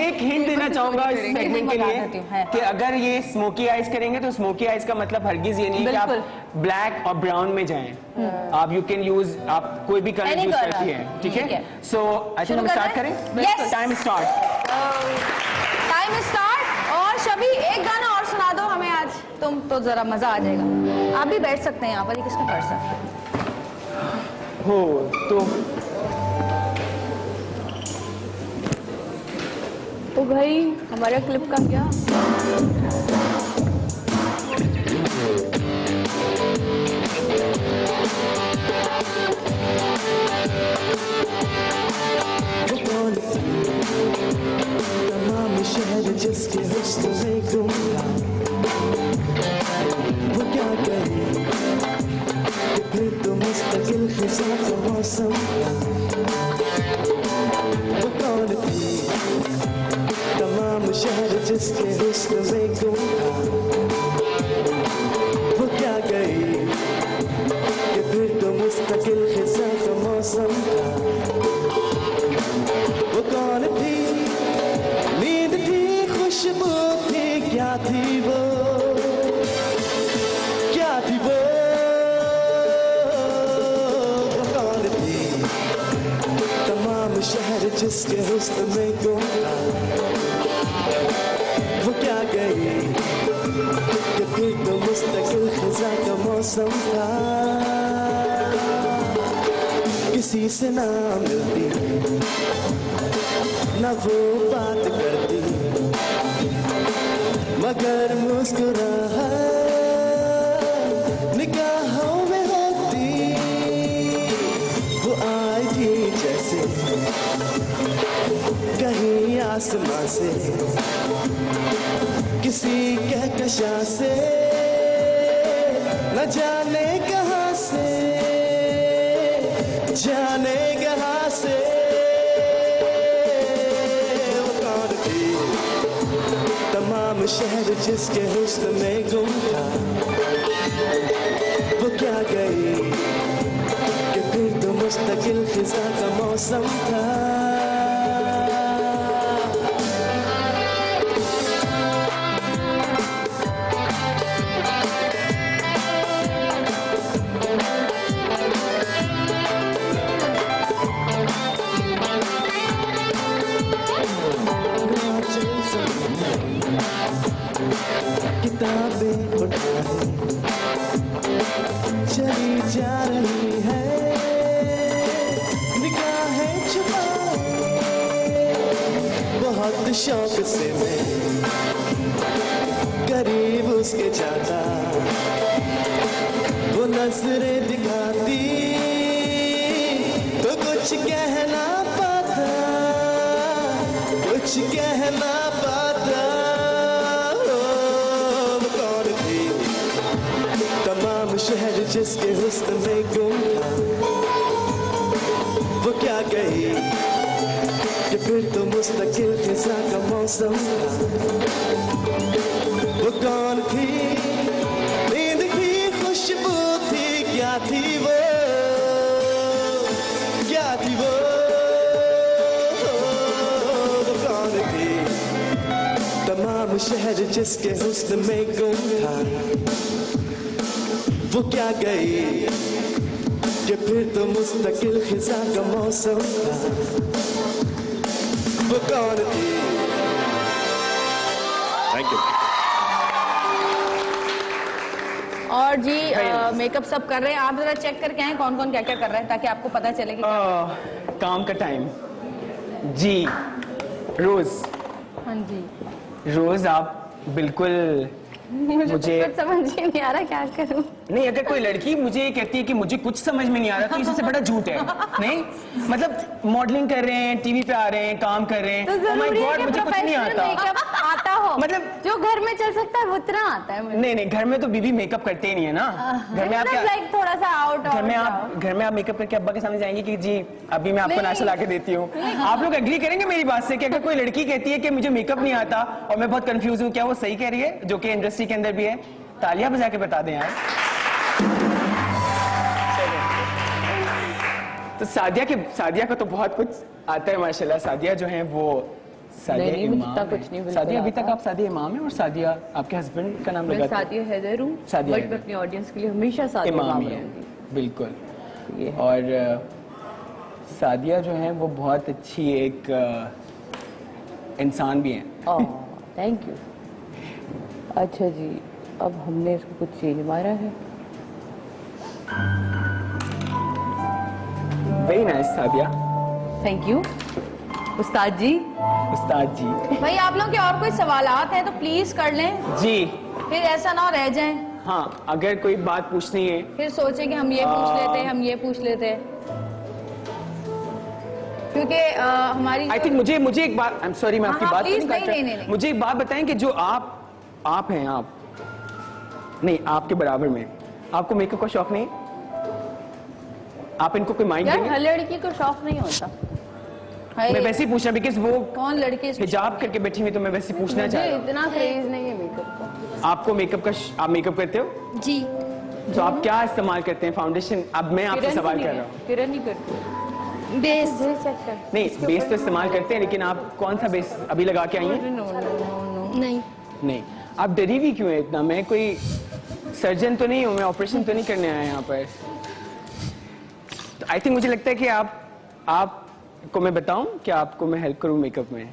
एक हिंट देना चाहूंगा इस सेगमेंट के लिए कि अगर ये स्मोकी आइज करेंगे तो स्मोकी आइज का मतलब हरगिज ये नहीं कि आप ब्लैक और ब्राउन में जाएं। आप यू कैन यूज, आप कोई भी कलर यूज करती हैं, ठीक है? सो आई थिंक हम स्टार्ट करें। Time start. Time start. और शबी एक गाना और सुना दो हमें आज, तुम तो जरा मजा आ जाएगा। आप भी बैठ सकते हैं यहाँ पर, किसको कर सकते हैं हो तो ओ भाई हमारा क्लिप का क्या? तमाम शहर जिसके हुस्न में गुम था, वो क्या करे कि फिर तो मुस्तकिल खिजा का मौसम था। वो कौन थी तमाम शहर जिसके हुस्न में गुम था, वो क्या गई कि फिर तो मुस्तकिल खिजा का मौसम था। वो कौन थी, नींद थी, खुशबू थी, क्या थी वो, क्या थी वो कौन थी तमाम शहर जिसके हुस्न में गुम था, वो क्या गई कि फिर तो मुस्तकिल खिजा का मौसम था। किसी से ना मिलती न वो बात करती, मगर मुस्कुराहट निगाहों में होती। वो आई थी जैसे कहीं आसमां से, किसी कहकशा से, न जाने कहां से, जाने कहां से। तमाम शहर जिसके हुस्न में गुम था, वो क्या गई कि फिर तो मुस्तकिल खिजा का मौसम था। किताबें उठाए चली जा रही है, निगाहें छुपाए बहुत शौक से मैं करीब उसके जाता, वो नजरें दिखाती तो कुछ कह ना पाता, कुछ कह ना पाता। तमाम शहर जिसके हुस्न में गुम था, वो क्या गई कि फिर तो मुस्तकिल खिजा का मौसम था। वो कौन थी, नींद की खुशबू थी, क्या थी वो, क्या थी वो कौन थी तमाम शहर जिसके हुस्न में गुम था, वो क्या गई कि फिर तो मुस्तकिल खिजा का मौसम था। वो कौन थी? Thank you. और जी मेकअप सब कर रहे हैं, आप जरा चेक करके आए कौन कौन क्या क्या कर रहा है ताकि आपको पता चले कि काम का टाइम जी। रोज, हाँ जी, रोज आप बिल्कुल मुझे कुछ समझ ही नहीं आ रहा क्या करूं। नहीं, अगर कोई लड़की मुझे ये कहती है कि मुझे कुछ समझ में नहीं आ रहा तो इससे बड़ा झूठ है। नहीं मतलब मॉडलिंग कर रहे हैं, टीवी पे आ रहे हैं, काम कर रहे हैं, तो oh my जरूरी है God, कि मुझे कुछ नहीं आता। मेकअप आता हो, मतलब जो घर में चल सकता है वो इतना आता है मुझे। नहीं, घर में तो बीबी मेकअप करते ही नहीं है ना। घर में आप क्या, लाइक थोड़ा सा आउट, घर में आप मेकअप करके अब्बा के सामने जाएंगे कि जी अभी मैं आपको नाश्ता ला के देती हूँ। आप लोग एग्री करेंगे मेरी बात से कि अगर कोई लड़की कहती है कि मुझे मेकअप नहीं आता और मैं बहुत कंफ्यूज हूँ, क्या वो सही कह रही है? जो कि इंडस्ट्री के अंदर भी है। तालियां बजा के बता दें यार। तो सादिया को तो बहुत कुछ आता है माशाल्लाह। सादिया जो है वो सादिया इमाम है। सादिया अभी तक आप सादिया इमाम है और सादिया आपके हस्बैंड का नाम लगाते हैं? सादिया हैदर हूँ, सादिया बट मैं अपनी ऑडियंस के लिए हमेशा सादिया इमाम ही है, बिल्कुल। और सादिया जो है वो बहुत अच्छी एक इंसान भी है। Thank you. अच्छा जी, अब हमने इसको कुछ चेंज मारा है। Very nice Sadia. Thank you उस्ताद जी। उस्ताद जी, भाई आप लोग के और कोई सवालात हैं तो प्लीज कर लें जी, फिर ऐसा ना रह जाएं। हाँ अगर कोई बात पूछनी है फिर सोचे कि हम ये पूछ लेते, हम ये पूछ लेते, क्योंकि हमारी आई थिंक मुझे एक बात, आई एम सॉरी मैं आपकी हाँ, बात please, नहीं काट रहा। मुझे एक बात बताएं कि जो आप हैं, आप नहीं, आपके बराबर में आपको मेकअप का शौक नहीं? आप इनको कोई माइंड यार देंगे? हर लड़की को शौक नहीं होता। मैं वैसे ही पूछ रहा बिकॉज वो कौन लड़की हिजाब करके बैठी हुई, तो मैं वैसे ही पूछना चाह रहा हूँ। इतना क्रेज नहीं है मेकअप का। आपको मेकअप का आप मेकअप करते हो? जी। तो आप क्या इस्तेमाल करते हैं? फाउंडेशन? अब मैं आपसे सवाल कर रहा हूँ। किरण नहीं करती। बेस नहीं, बेस तो इस्तेमाल करते हैं, लेकिन आप कौन सा बेस अभी लगा के आई हैं? नहीं। आप डरी भी क्यों है इतना? मैं कोई सर्जन तो नहीं हूँ, मैं ऑपरेशन तो नहीं करने आया यहाँ पर। तो आई थिंक मुझे लगता है कि आपको मैं बताऊं कि आपको मैं हेल्प करूं मेकअप में?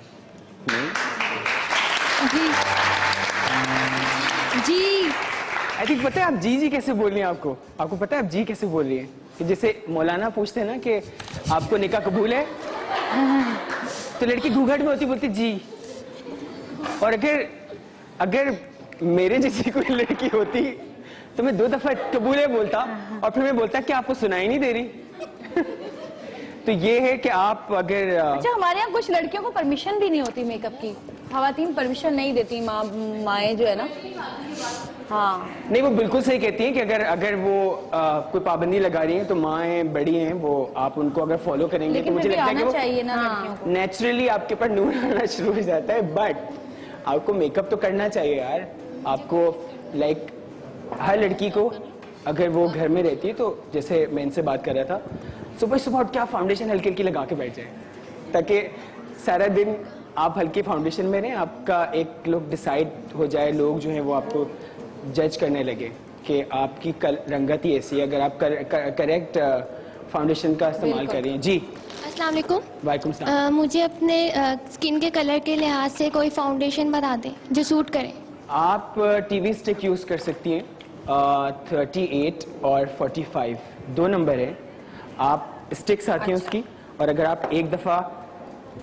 नहीं? जी। आई थिंक पता है आप जी कैसे बोल रही हैं? आपको पता है आप जी कैसे बोल रही हैं? कि जैसे मौलाना पूछते हैं ना कि आपको निकाह कबूल है, तो लड़की घूंघट में होती बोलती जी। और अगर मेरे जैसी कोई लड़की होती तो मैं 2 दफा कबूल है बोलता और फिर मैं बोलता कि आपको सुनाई नहीं दे रही। तो ये है कि आप अगर अच्छा, हमारे यहाँ कुछ लड़कियों को परमिशन भी नहीं होती मेकअप की, खवातीन परमिशन नहीं देती, माएँ जो है ना। हाँ नहीं, वो बिल्कुल सही कहती हैं कि अगर वो कोई पाबंदी लगा रही हैं तो माएँ बड़ी हैं, वो आप उनको अगर फॉलो करेंगे तो मुझे लगता है कि वो चाहिए ना लड़कियों को। नेचुरली आपके पास नूर आना शुरू हो जाता है। बट आपको मेकअप तो करना चाहिए यार। आपको लाइक हर लड़की को अगर वो घर में रहती है तो जैसे मैं इनसे बात कर रहा था, सुबह सुबह उठ के आप फाउंडेशन हल्की हल्की लगा के बैठ जाए ताकि सारा दिन आप हल्की फाउंडेशन में रहें। आपका एक लोग डिसाइड हो जाए, लोग जो है वो आपको जज करने लगे कि आपकी रंगत ही ऐसी है अगर आप करेक्ट फाउंडेशन का इस्तेमाल कर रही हैं। जी अस्सलाम वालेकुम। वालेकुम सलाम। मुझे अपने स्किन के कलर के लिहाज से कोई फाउंडेशन बता दें जो सूट करे। आप टीवी स्टिक यूज़ कर सकती हैं। 38 और 45 2 नंबर है। आप स्टिक्स आती हैं उसकी, और अगर आप एक दफ़ा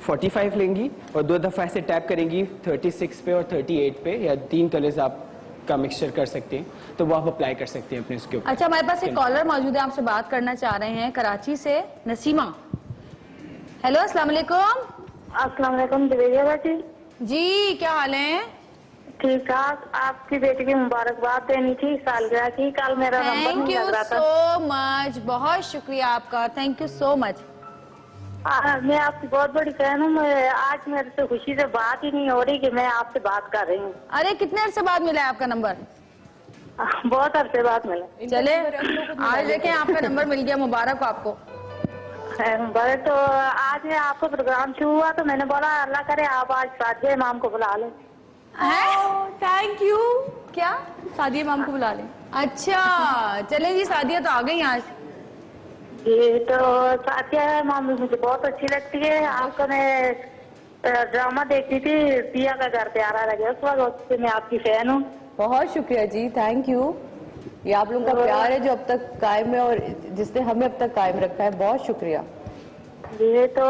45 लेंगी और 2 दफ़ा ऐसे टैप करेंगी 36 पे और 38 पे, या 3 कलर्स आप का मिक्सचर कर सकते हैं, तो वो आप अप्लाई कर सकते हैं अपने उसके ऊपर। अच्छा, हमारे पास एक कॉलर मौजूद है, आपसे बात करना चाह रहे हैं कराची से, नसीमा। हेलो, अस्सलाम वालेकुम। अस्सलाम वालेकुम दिवेलिया बाजी। जी, क्या हाल है? ठीक ठाक। आपकी बेटी की मुबारकबाद देनी थी सालगिरह की। कल मेरा नंबर नहीं लग रहा था। थैंक यू सो मच, बहुत शुक्रिया आपका, थैंक यू सो मच। मैं आपकी बहुत बड़ी फैन हूँ। आज मेरे से खुशी से बात ही नहीं हो रही कि मैं आपसे बात कर रही हूँ। अरे कितने अरसे बाद मिला है आपका नंबर? बहुत अरसे बाद मिला। चले आज देखें आपका नंबर मिल गया, मुबारक हो आपको। मुबारक। तो आज आपका प्रोग्राम शुरू हुआ तो मैंने बोला अल्लाह करे आप आज सादिया इमाम को बुला लें। Thank you. क्या सादिया इमाम को बुला लें? अच्छा चले जी, सादिया तो आ गई आज। ये तो सादिया इमाम मुझे बहुत अच्छी लगती है। आपका मैं ड्रामा देखती थी, पिया का घर प्यारा लगे, उस वक्त मैं आपकी फैन हूँ। बहुत शुक्रिया जी, थैंक यू। ये आप लोगों का प्यार है जो अब तक कायम है और जिसने हमें अब तक कायम रखा है। बहुत शुक्रिया। ये तो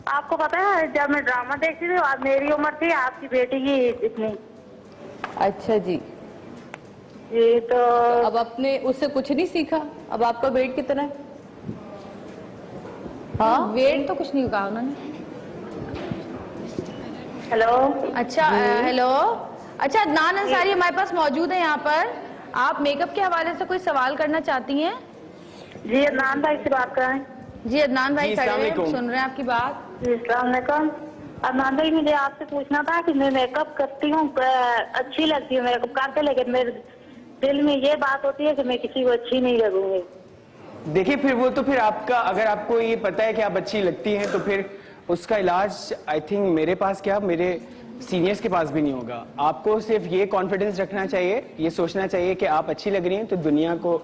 आपको पता है जब मैं ड्रामा देखती थी आज मेरी उम्र थी आपकी बेटी की इतनी। अच्छा जी। ये तो अब आपने उससे कुछ नहीं सीखा? अब आपका वेट कितना है? हाँ, वेट तो कुछ नहीं कहा उन्होंने। हेलो। अच्छा हेलो। अच्छा अदनान अंसारी हमारे पास मौजूद है यहाँ पर। आप मेकअप के हवाले से कोई सवाल करना चाहती हैं? जी अदनान भाई से बात कर रहे हैं। जी अदनान भाई जी, खड़े अस्सलाम हैं, वालेकुम। सुन रहे हैं आपकी बात। जी अस्सलाम वालेकुम। अदनान भाई मुझे आपसे पूछना था कि मैं मेकअप करती हूँ अच्छी लगती है मेकअप करते, लेकिन मेरे दिल में ये बात होती है कि मैं किसी को अच्छी नहीं लगूंगी। देखिए फिर वो तो फिर आपका, अगर आपको ये पता है कि आप अच्छी लगती हैं तो फिर उसका इलाज आई थिंक मेरे पास क्या, मेरे सीनियर्स के पास भी नहीं होगा। आपको सिर्फ ये कॉन्फिडेंस रखना चाहिए, ये सोचना चाहिए कि आप अच्छी लग रही हैं तो दुनिया को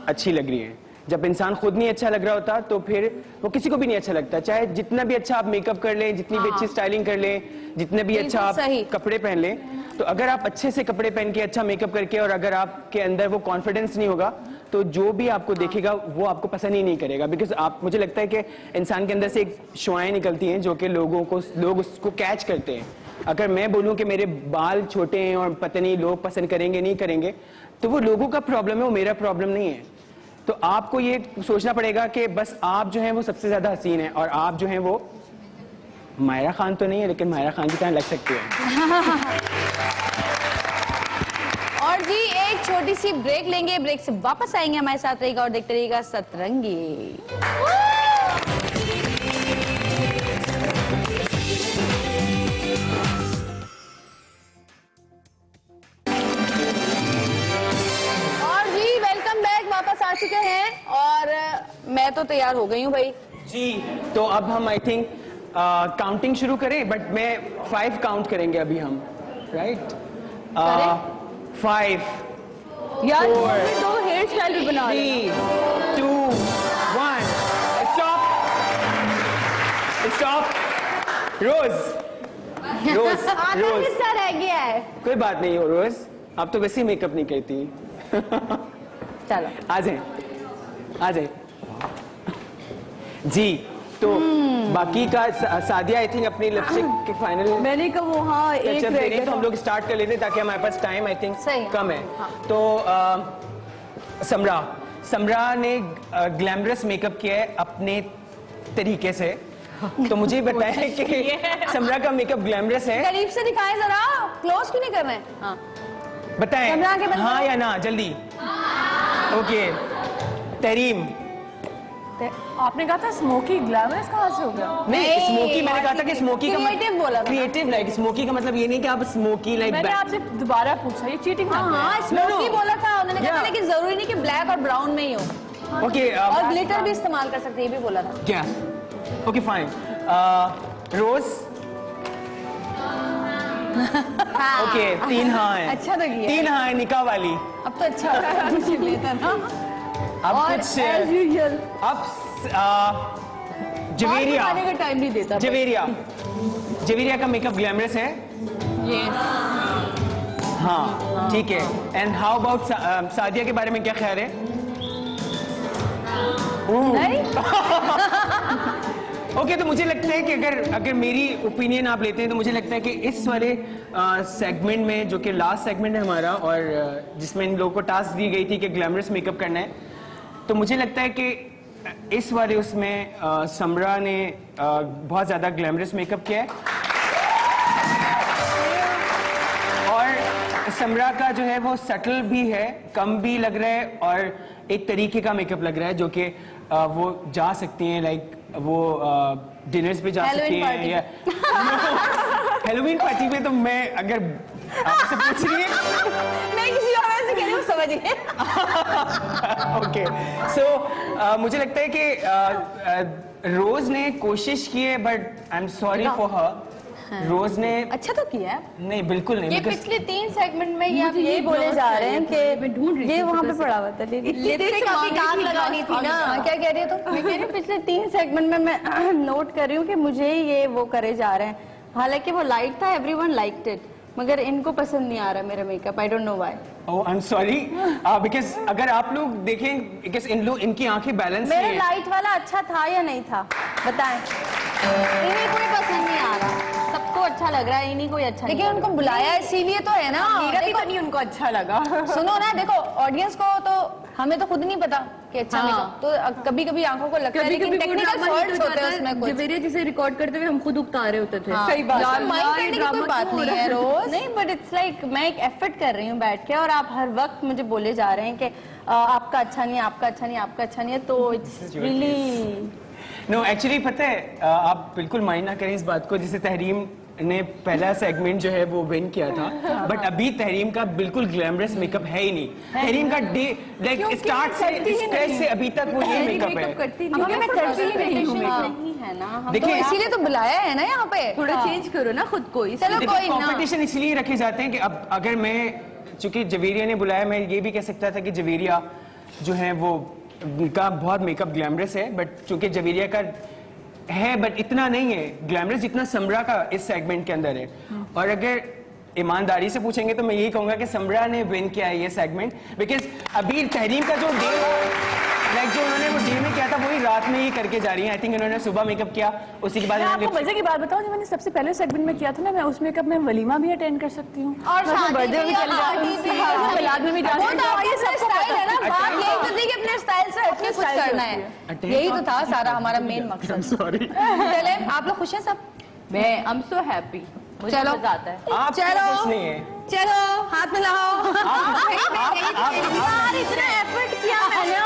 अच्छी लग रही हैं। जब इंसान खुद नहीं अच्छा लग रहा होता तो फिर वो किसी को भी नहीं अच्छा लगता, चाहे जितना भी अच्छा आप मेकअप कर लें, जितनी भी अच्छी स्टाइलिंग कर लें, जितने भी अच्छा आप कपड़े पहन लें। तो अगर आप अच्छे से कपड़े पहन के अच्छा मेकअप करके और अगर आपके अंदर वो कॉन्फिडेंस नहीं होगा तो जो भी आपको देखेगा वो आपको पसंद ही नहीं करेगा। बिकॉज आप, मुझे लगता है कि इंसान के अंदर से एक शुआएं निकलती हैं जो कि लोग उसको कैच करते हैं। अगर मैं बोलूं कि मेरे बाल छोटे हैं और पता नहीं लोग पसंद करेंगे नहीं करेंगे, तो वो लोगों का प्रॉब्लम है, वो मेरा प्रॉब्लम नहीं है। तो आपको ये सोचना पड़ेगा कि बस आप जो हैं वो सबसे ज्यादा हसीन हैं और आप जो हैं वो मायरा खान तो नहीं है लेकिन मायरा खान की तरह लग सकती है। और जी एक छोटी सी ब्रेक लेंगे, ब्रेक से वापस आएंगे, हमारे साथ रहेगा और देखते रहिएगा सतरंगी। और जी वेलकम बैक, वापस आ चुके हैं और मैं तो तैयार हो गई हूँ भाई जी। तो अब हम आई थिंक काउंटिंग शुरू करें, बट मैं 5 काउंट करेंगे अभी हम, राइट? 5 यार 4 तो हेयर स्टाइल भी बना रहे हैं। 3 2 1 स्टॉप। रोज रोज हिस्सा रह गया है। कोई बात नहीं हो रोज, आप तो वैसे ही मेकअप नहीं करती। चलो आ जाए जी। तो बाकी का सादिया आई थिंक अपनी लिपस्टिक के फाइनल मैंने कहा वो हाँ एक दे रही, तो हम लोग स्टार्ट कर लेते ताकि हमारे पास टाइम आई थिंक कम है। तो समरा ने ग्लैमरस मेकअप किया है अपने तरीके से। तो मुझे बताया कि समरा का मेकअप ग्लैमरस है। करीब से दिखाएं जरा, क्लोज क्यों नहीं कर रहे हैं? हाँ बताएं हाँ या ना जल्दी। ओके तरीम, आपने कहा था स्मोकी, ग्लैमरस कहाँ से हो गया? नहीं स्मोकी, मैंने कहा था कि स्मोकी का क्रिएटिव बोला, क्रिएटिव लाइक स्मोकी का मतलब ये नहीं कि आप स्मोकी लाइक। मैंने आपसे दोबारा पूछा, ये चीटिंग है। हाँ स्मोकी बोला था उन्होंने, कहा लेकिन जरूरी नहीं कि ब्लैक और ब्राउन में ही हो। ओके और ग्लिटर भी इस्तेमाल कर सकते हैं, ये भी बोला था। क्या? Okay fine. रोज ओके 3 हाँ है। अच्छा तो किया 3 हाँ है निकाह वाली। अब तो अच्छा हो रहा है मुझे लेता ना। अब और कुछ as usual, अब जवेरिया का टाइम नहीं देता। जवेरिया का मेकअप ग्लैमरस है। हाँ ठीक है। एंड हाउ अबाउट सादिया के बारे में क्या ख्याल है? ओके तो मुझे लगता है कि अगर मेरी ओपिनियन आप लेते हैं तो मुझे लगता है कि इस वाले सेगमेंट में, जो कि लास्ट सेगमेंट है हमारा और जिसमें इन लोगों को टास्क दी गई थी कि ग्लैमरस मेकअप करना है, तो मुझे लगता है कि इस वाले उसमें समरा ने बहुत ज़्यादा ग्लैमरस मेकअप किया है और समरा का जो है वो सटल भी है, कम भी लग रहा है और एक तरीके का मेकअप लग रहा है जो कि वो जा सकती हैं, लाइक वो डिनर्स पे जा सकती हैं या हेलोवीन पार्टी पे। तो मैं अगर आपसे पूछ रही है मैं किसी और से कह रही हूँ, समझ गए। ओके सो मुझे लगता है कि रोज ने कोशिश की है, but I am sorry for her. Rose ने अच्छा तो किया है। नहीं बिल्कुल नहीं। ये पिछले 3 सेगमेंट में ये आप यही बोले जा रहे हैं कि ये वहाँ पे पड़ा हुआ था, लिपस्टिक काफी दाग लगानी थी ना। क्या कह रही है तो? मैं कह रही हूँ पिछले 3 सेगमेंट में मैं नोट कर रही हूँ कि मुझे ये वो करे जा रहे हैं, हालांकि वो लाइट था, एवरीवन लाइक्ड इट, मगर इनको पसंद नहीं आ रहा मेरा makeup, I don't know why. Oh I am sorry, because अगर आप लोग देखें, बिकॉज इनकी आंखें बैलेंस मेरा नहीं है। लाइट वाला अच्छा था या नहीं था बताएं। इन्हें कोई पसंद नहीं आ रहा, सबको अच्छा लग रहा है, इन्हीं कोई अच्छा लेकिन नहीं उनको बुलाया इसीलिए तो है ना, मेरा भी देखो, तो नहीं उनको अच्छा लगा। सुनो ना, देखो ऑडियंस को तो हमें तो खुद नहीं पता कि अच्छा हाँ। मेकअप, तो कभी कभी आंखों को लगता है, लेकिन टेक्निकल फॉल्ट्स होते हैं उसमें कुछ। जवेरिया जिसे रिकॉर्ड करते हुए हम खुद उकता रहे होते थे। सही बात है, माइंड करने की कोई ड्रामा बात क्यों हो नहीं रहा है रोज। नहीं, बट इट्स लाइक मैं एक एफर्ट कर रही हूँ बैठ के, और आप हर वक्त मुझे बोले जा रहे हैं कि आपका अच्छा नहीं है, आपका अच्छा नहीं है, आपका अच्छा नहीं है, तो इट्स रियली नो एक्चुअली पता है, आप बिल्कुल माइंड ना करें इस बात को, जैसे तहरीम ने पहला सेगमेंट जो है वो विन किया था, बट अभी तहरीम का बिल्कुल ग्लैमरस मेकअप है ही नहीं। तहरीम का डे लाइक स्टार्ट से स्क्रैच से अभी तक वो ये मेकअप है। क्योंकि मैं करती ही नहीं हूँ, नहीं है ना, हम देखिए, तो इसीलिए तो बुलाया है ना यहाँ पे, थोड़ा चेंज करो ना खुद को। चलो कोई ना, कंपटीशन इसलिए रखे जाते हैं कि अब अगर मैं, चूंकि जवेरिया ने बुलाया, मैं ये भी कह सकता था कि जवेरिया जो है वो का बहुत मेकअप ग्लैमरस है, बट चूंकि जवेरिया का है बट इतना नहीं है ग्लैमरस जितना समरा का इस सेगमेंट के अंदर है। और अगर ईमानदारी से पूछेंगे तो मैं यही कहूंगा कि समरा ने विन किया है ये सेगमेंट, बिकॉज अभी तहरीम का जो डे लाइक जो उन्होंने वो डे में किया था वही रात में ही करके जा रही है। आई थिंक उन्होंने सुबह मेकअप किया, उसी के बाद आपको मजे की बात बताऊं, जब मैंने सबसे पहले सेगमेंट में किया था ना, मैं उस मेकअप में वलीमा भी अटेंड कर सकती हूँ और बर्थडे में चल जाऊँ, मिलाद में भी जा सकती हूँ। ये सब स्टाइल है ना, बात यही तो थी कि अपने स्टाइल से हटके कुछ करना है, यही तो था सारा हमारा मेन मकसद। सॉरी, चले आप लोग खुश हैं सब? मैं आई एम सो हैप्पी, मुझे चलो। मजा आता है। आप चलो कुछ नहीं है। चलो हाथ मिलाओ। यार इतना एफर्ट किया मैंने,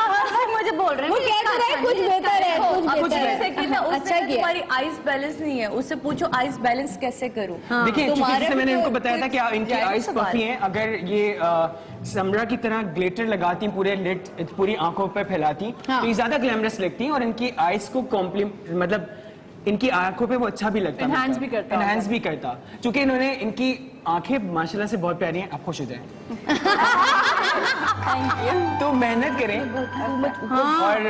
मुझे बोल रहे हैं वो कह तो रहे कुछ बेहतर है, कुछ जैसे कि ना अच्छा उससे किया। तुम्हारी आइज बैलेंस नहीं है, उससे पूछो आइज बैलेंस कैसे करूं। देखिए, चूंकि तुम्हारे जैसे मैंने तो इनको बताया था कि इनकी जाहिर आइज सवाल पफी हैं, अगर ये समरा की तरह ग्लिटर लगाती पूरे लिट पूरी आंखों पे फैलाती तो ये ज्यादा ग्लैमरस लगती हैं, और इनकी आइज को कॉम्प्लीमेंट मतलब इनकी आंखों पे वो अच्छा भी लगता है, Enhance भी करता एनहांस भी करता। चूंकि इन्होंने इनकी आंखें माशाल्लाह से बहुत प्यारी हैं, आप खुश हो जाएं। तो मेहनत करें और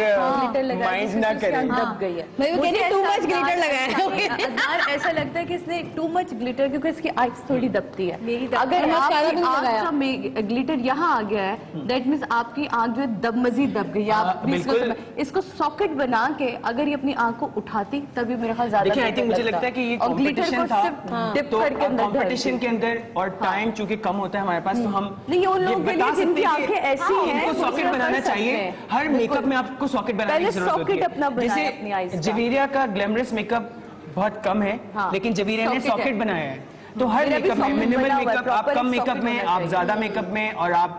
माइंड ना करें। दब गई है। मैं वो कहती मुझे टू ऐसा मच ग्लिटर लगाया है। अदनार ऐसा लगता है कि इसने टू मच ग्लिटर, क्योंकि इसकी आइज थोड़ी दबती है। अगर मस्कारा भी आपकी नहीं आंख लगाया। का ग्लिटर यहाँ आ गया है, दैट मीन्स आपकी आंख जो है दब मजीद दब गई है। आप भी बिल्कुल। इसको सॉकेट बना के अगर ये अपनी आंख को उठाती तभी मेरे ख्याल ज्यादा देखिए, आई better थिंक मुझे लगता है कि ये और ग्लिटर कंपटीशन को था, सिर्फ डिप तो करके अंदर कंपटीशन के अंदर और टाइम चूंकि कम होता है हमारे पास, तो हम नहीं, उन ये लोगों के बता लिए जिनकी सकते हैं कि आंखें ऐसी हाँ, हैं, उनको वो सॉकेट इसमें बनाना कर सकते चाहिए। हैं। हर मेकअप में आपको सॉकेट बनाने की पहले जरूरत होती सॉकेट अपना है। बनाए अपनी eyes जैसे का। जवेरिया का ग्लैमरस मेकअप बहुत कम है, हाँ, लेकिन जवेरिया ने सॉकेट है। सॉकेट बनाया है। तो हर मेरा भी मेकअप में सॉकेट मिनिमल बना हुआ है, मेकअप, आप proper कम मेकअप सॉकेट में, होना आप चाहिए। ज्यादा मेकअप में, और आप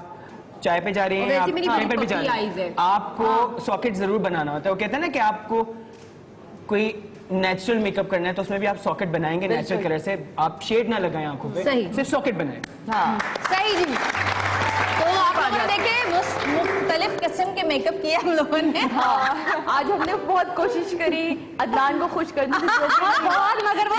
चाय पे जा रहे हैं, वैसे आप मेरी कहीं पर भी बहुत जा रहे पतली eyes है। हैं, आपको सॉकेट जरूर बनाना होता है। वो कहते हैं ना कि आपको कोई नेचुरल मेकअप करना है तो उसमें भी आप सॉकेट बनाएंगे नेचुरल कलर से, आप शेड ना लगाएं आंखों पे, सही। सिर्फ सॉकेट बनाएं। हाँ सही जी। तो आप लोगों ने देखे मुख्तलिफ किस्म के मेकअप किए हम लोगों ने। हाँ, आज हमने बहुत कोशिश करी अदनान को खुश करने की, बहुत, मगर वो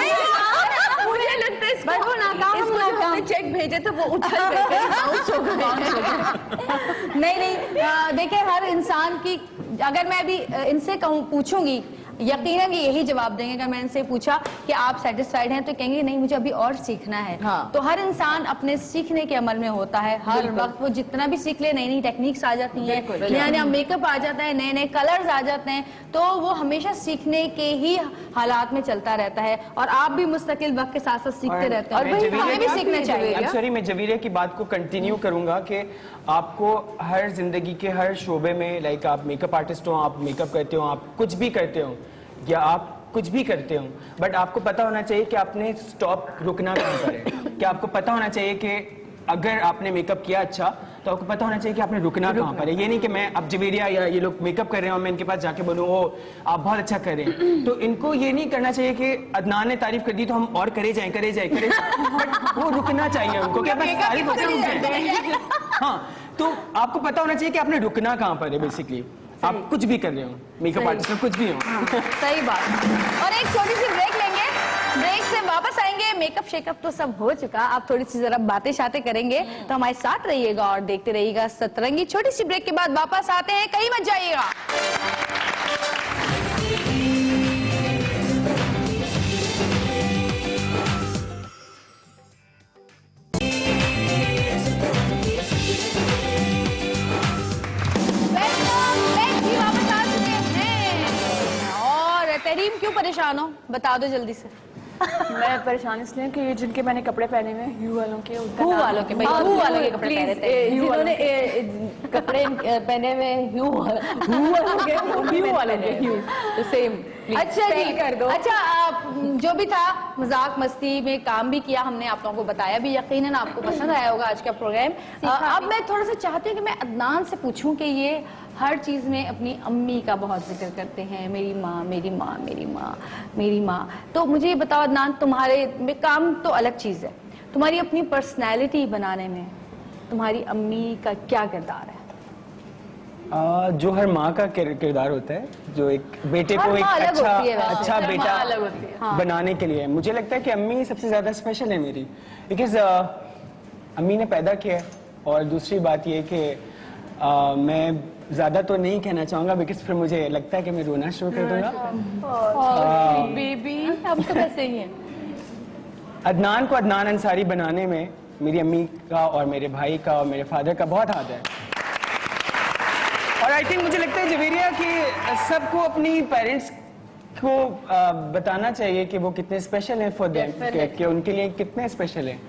मुझे लगता है बस वो नाकाम, इसको जो हमने चेक भेजे थे वो उछल गए, बाउंस हो गए। नहीं देखिए, हर इंसान की, अगर मैं अभी इनसे कहूँ पूछूंगी, यकीनन ये यही जवाब देंगे। अगर मैं इनसे पूछा कि आप सेटिस्फाइड हैं तो कहेंगे नहीं, मुझे अभी और सीखना है। हाँ। तो हर इंसान अपने सीखने के अमल में होता है, हर वक्त वो जितना भी सीख ले, नई नई टेक्निक्स आ जाती हैं, नया नया मेकअप आ जाता है, नए नए कलर्स आ जाते हैं, तो वो हमेशा सीखने के ही हालात में चलता रहता है। और आप भी मुस्तकिल वक्त के साथ साथ सीखते रहते हैं, और हमें भी सीखना चाहिए। सॉरी, मैं जवेरिया की बात को कंटिन्यू करूंगा कि आपको हर जिंदगी के हर शोबे में, लाइक आप मेकअप आर्टिस्ट हो, आप मेकअप करते हो, आप कुछ भी करते हो, या आप कुछ भी करते हो, बट आपको पता होना चाहिए कि आपने स्टॉप रुकना कहाँ पर है। कि आपको पता होना चाहिए कि अगर आपने मेकअप किया अच्छा, तो आपको पता होना चाहिए कि आपने रुकना कहाँ पर है। ये नहीं कि मैं अब जवेरिया या ये लोग मेकअप कर रहे हैं और मैं इनके पास जाके बोलूँ ओ आप बहुत अच्छा कर रहे हैं, तो इनको ये नहीं करना चाहिए कि अदनान ने तारीफ कर दी तो हम और करे जाएं बट वो रुकना चाहिए उनको कि बस तारीफ होकर रुक जाए। हाँ, तो आपको पता होना चाहिए कि आपने रुकना कहाँ पर है। बेसिकली आप कुछ भी कर रहे हो, मेकअप आर्टिस्ट में कुछ भी हो। सही बात। और एक छोटी सी ब्रेक लेंगे, ब्रेक से वापस आएंगे। मेकअप शेकअप तो सब हो चुका, आप थोड़ी सी जरा बातें शातें करेंगे, तो हमारे साथ रहिएगा और देखते रहिएगा सतरंगी। छोटी सी ब्रेक के बाद वापस आते हैं, कहीं मत जाइएगा। तस्लीम क्यों परेशान हो, बता दो जल्दी से। मैं परेशान इसलिए हूं कि ये जिनके मैंने कपड़े पहने हुए हैं, यू वालों के, उनका हू नाम- वालों के, भाई हू वालों के कपड़े पहने थे, जिन्होंने कपड़े पहने हुए ह्यू वाले के सेम। अच्छा जी, कर दो। अच्छा जो भी था, मजाक मस्ती में काम भी किया हमने, आप लोगों को बताया भी, यकीनन आपको पसंद आया होगा आज का प्रोग्राम। अब मैं थोड़ा सा चाहती हूँ कि मैं अदनान से पूछूं कि ये हर चीज में अपनी अम्मी का बहुत जिक्र करते हैं, मेरी माँ मेरी माँ मेरी माँ मेरी माँ। तो मुझे ये बताओ अदनान, तुम्हारे में काम तो अलग चीज है, तुम्हारी अपनी पर्सनैलिटी बनाने में तुम्हारी अम्मी का क्या किरदार है? जो हर माँ का किरदार होता है, जो एक बेटे को एक अच्छा बेटा बनाने के लिए, मुझे लगता है कि अम्मी सबसे ज्यादा स्पेशल है मेरी, बिकॉज अम्मी ने पैदा किया है। और दूसरी बात ये कि मैं ज्यादा तो नहीं कहना चाहूंगा, बिकॉज फिर मुझे लगता है कि मैं रोना शुरू कर दूंगा। बेबी हम तो वैसे ही हैं। अदनान को अदनान अंसारी बनाने में मेरी अम्मी का और मेरे भाई का और मेरे फादर का बहुत हाथ है। और आई थिंक मुझे लगता है जवेरिया कि सबको अपनी पेरेंट्स को बताना चाहिए कि वो कितने स्पेशल हैं फॉर देम, कि उनके लिए कितने स्पेशल हैं।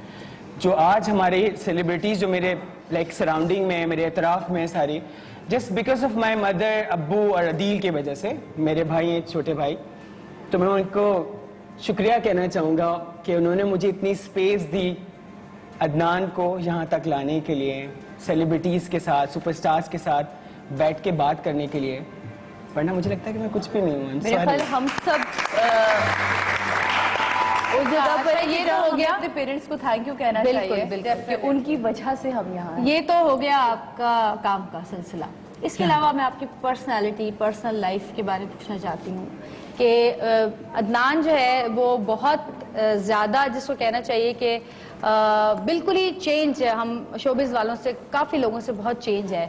जो आज हमारे सेलिब्रिटीज जो मेरे लाइक सराउंडिंग में, मेरे इतराफ में सारी, just because of my mother, अब्बू और अदील की वजह से, मेरे भाई हैं छोटे भाई, तो मैं उनको शुक्रिया कहना चाहूँगा कि उन्होंने मुझे इतनी स्पेस दी अदनान को यहाँ तक लाने के लिए, सेलिब्रिटीज़ के साथ, सुपरस्टार्स के साथ बैठ के बात करने के लिए, वरना मुझे लगता है कि मैं कुछ भी नहीं हूँ। मेरे ख्याल हम सब उस जगह पर ये तो हो गया, अपने पेरेंट्स को थैंक यू कहना चाहिए, बिल्कुल, कि उनकी वजह से हम यहाँ हैं। ये तो हो गया आपका काम का सिलसिला। इसके अलावा मैं आपकी पर्सनालिटी, पर्सनल लाइफ के बारे में पूछना चाहती हूँ कि अदनान जो है वो बहुत ज़्यादा, जिसको कहना चाहिए कि बिल्कुल ही चेंज है। हम शोबिज़ वालों से, काफ़ी लोगों से बहुत चेंज है।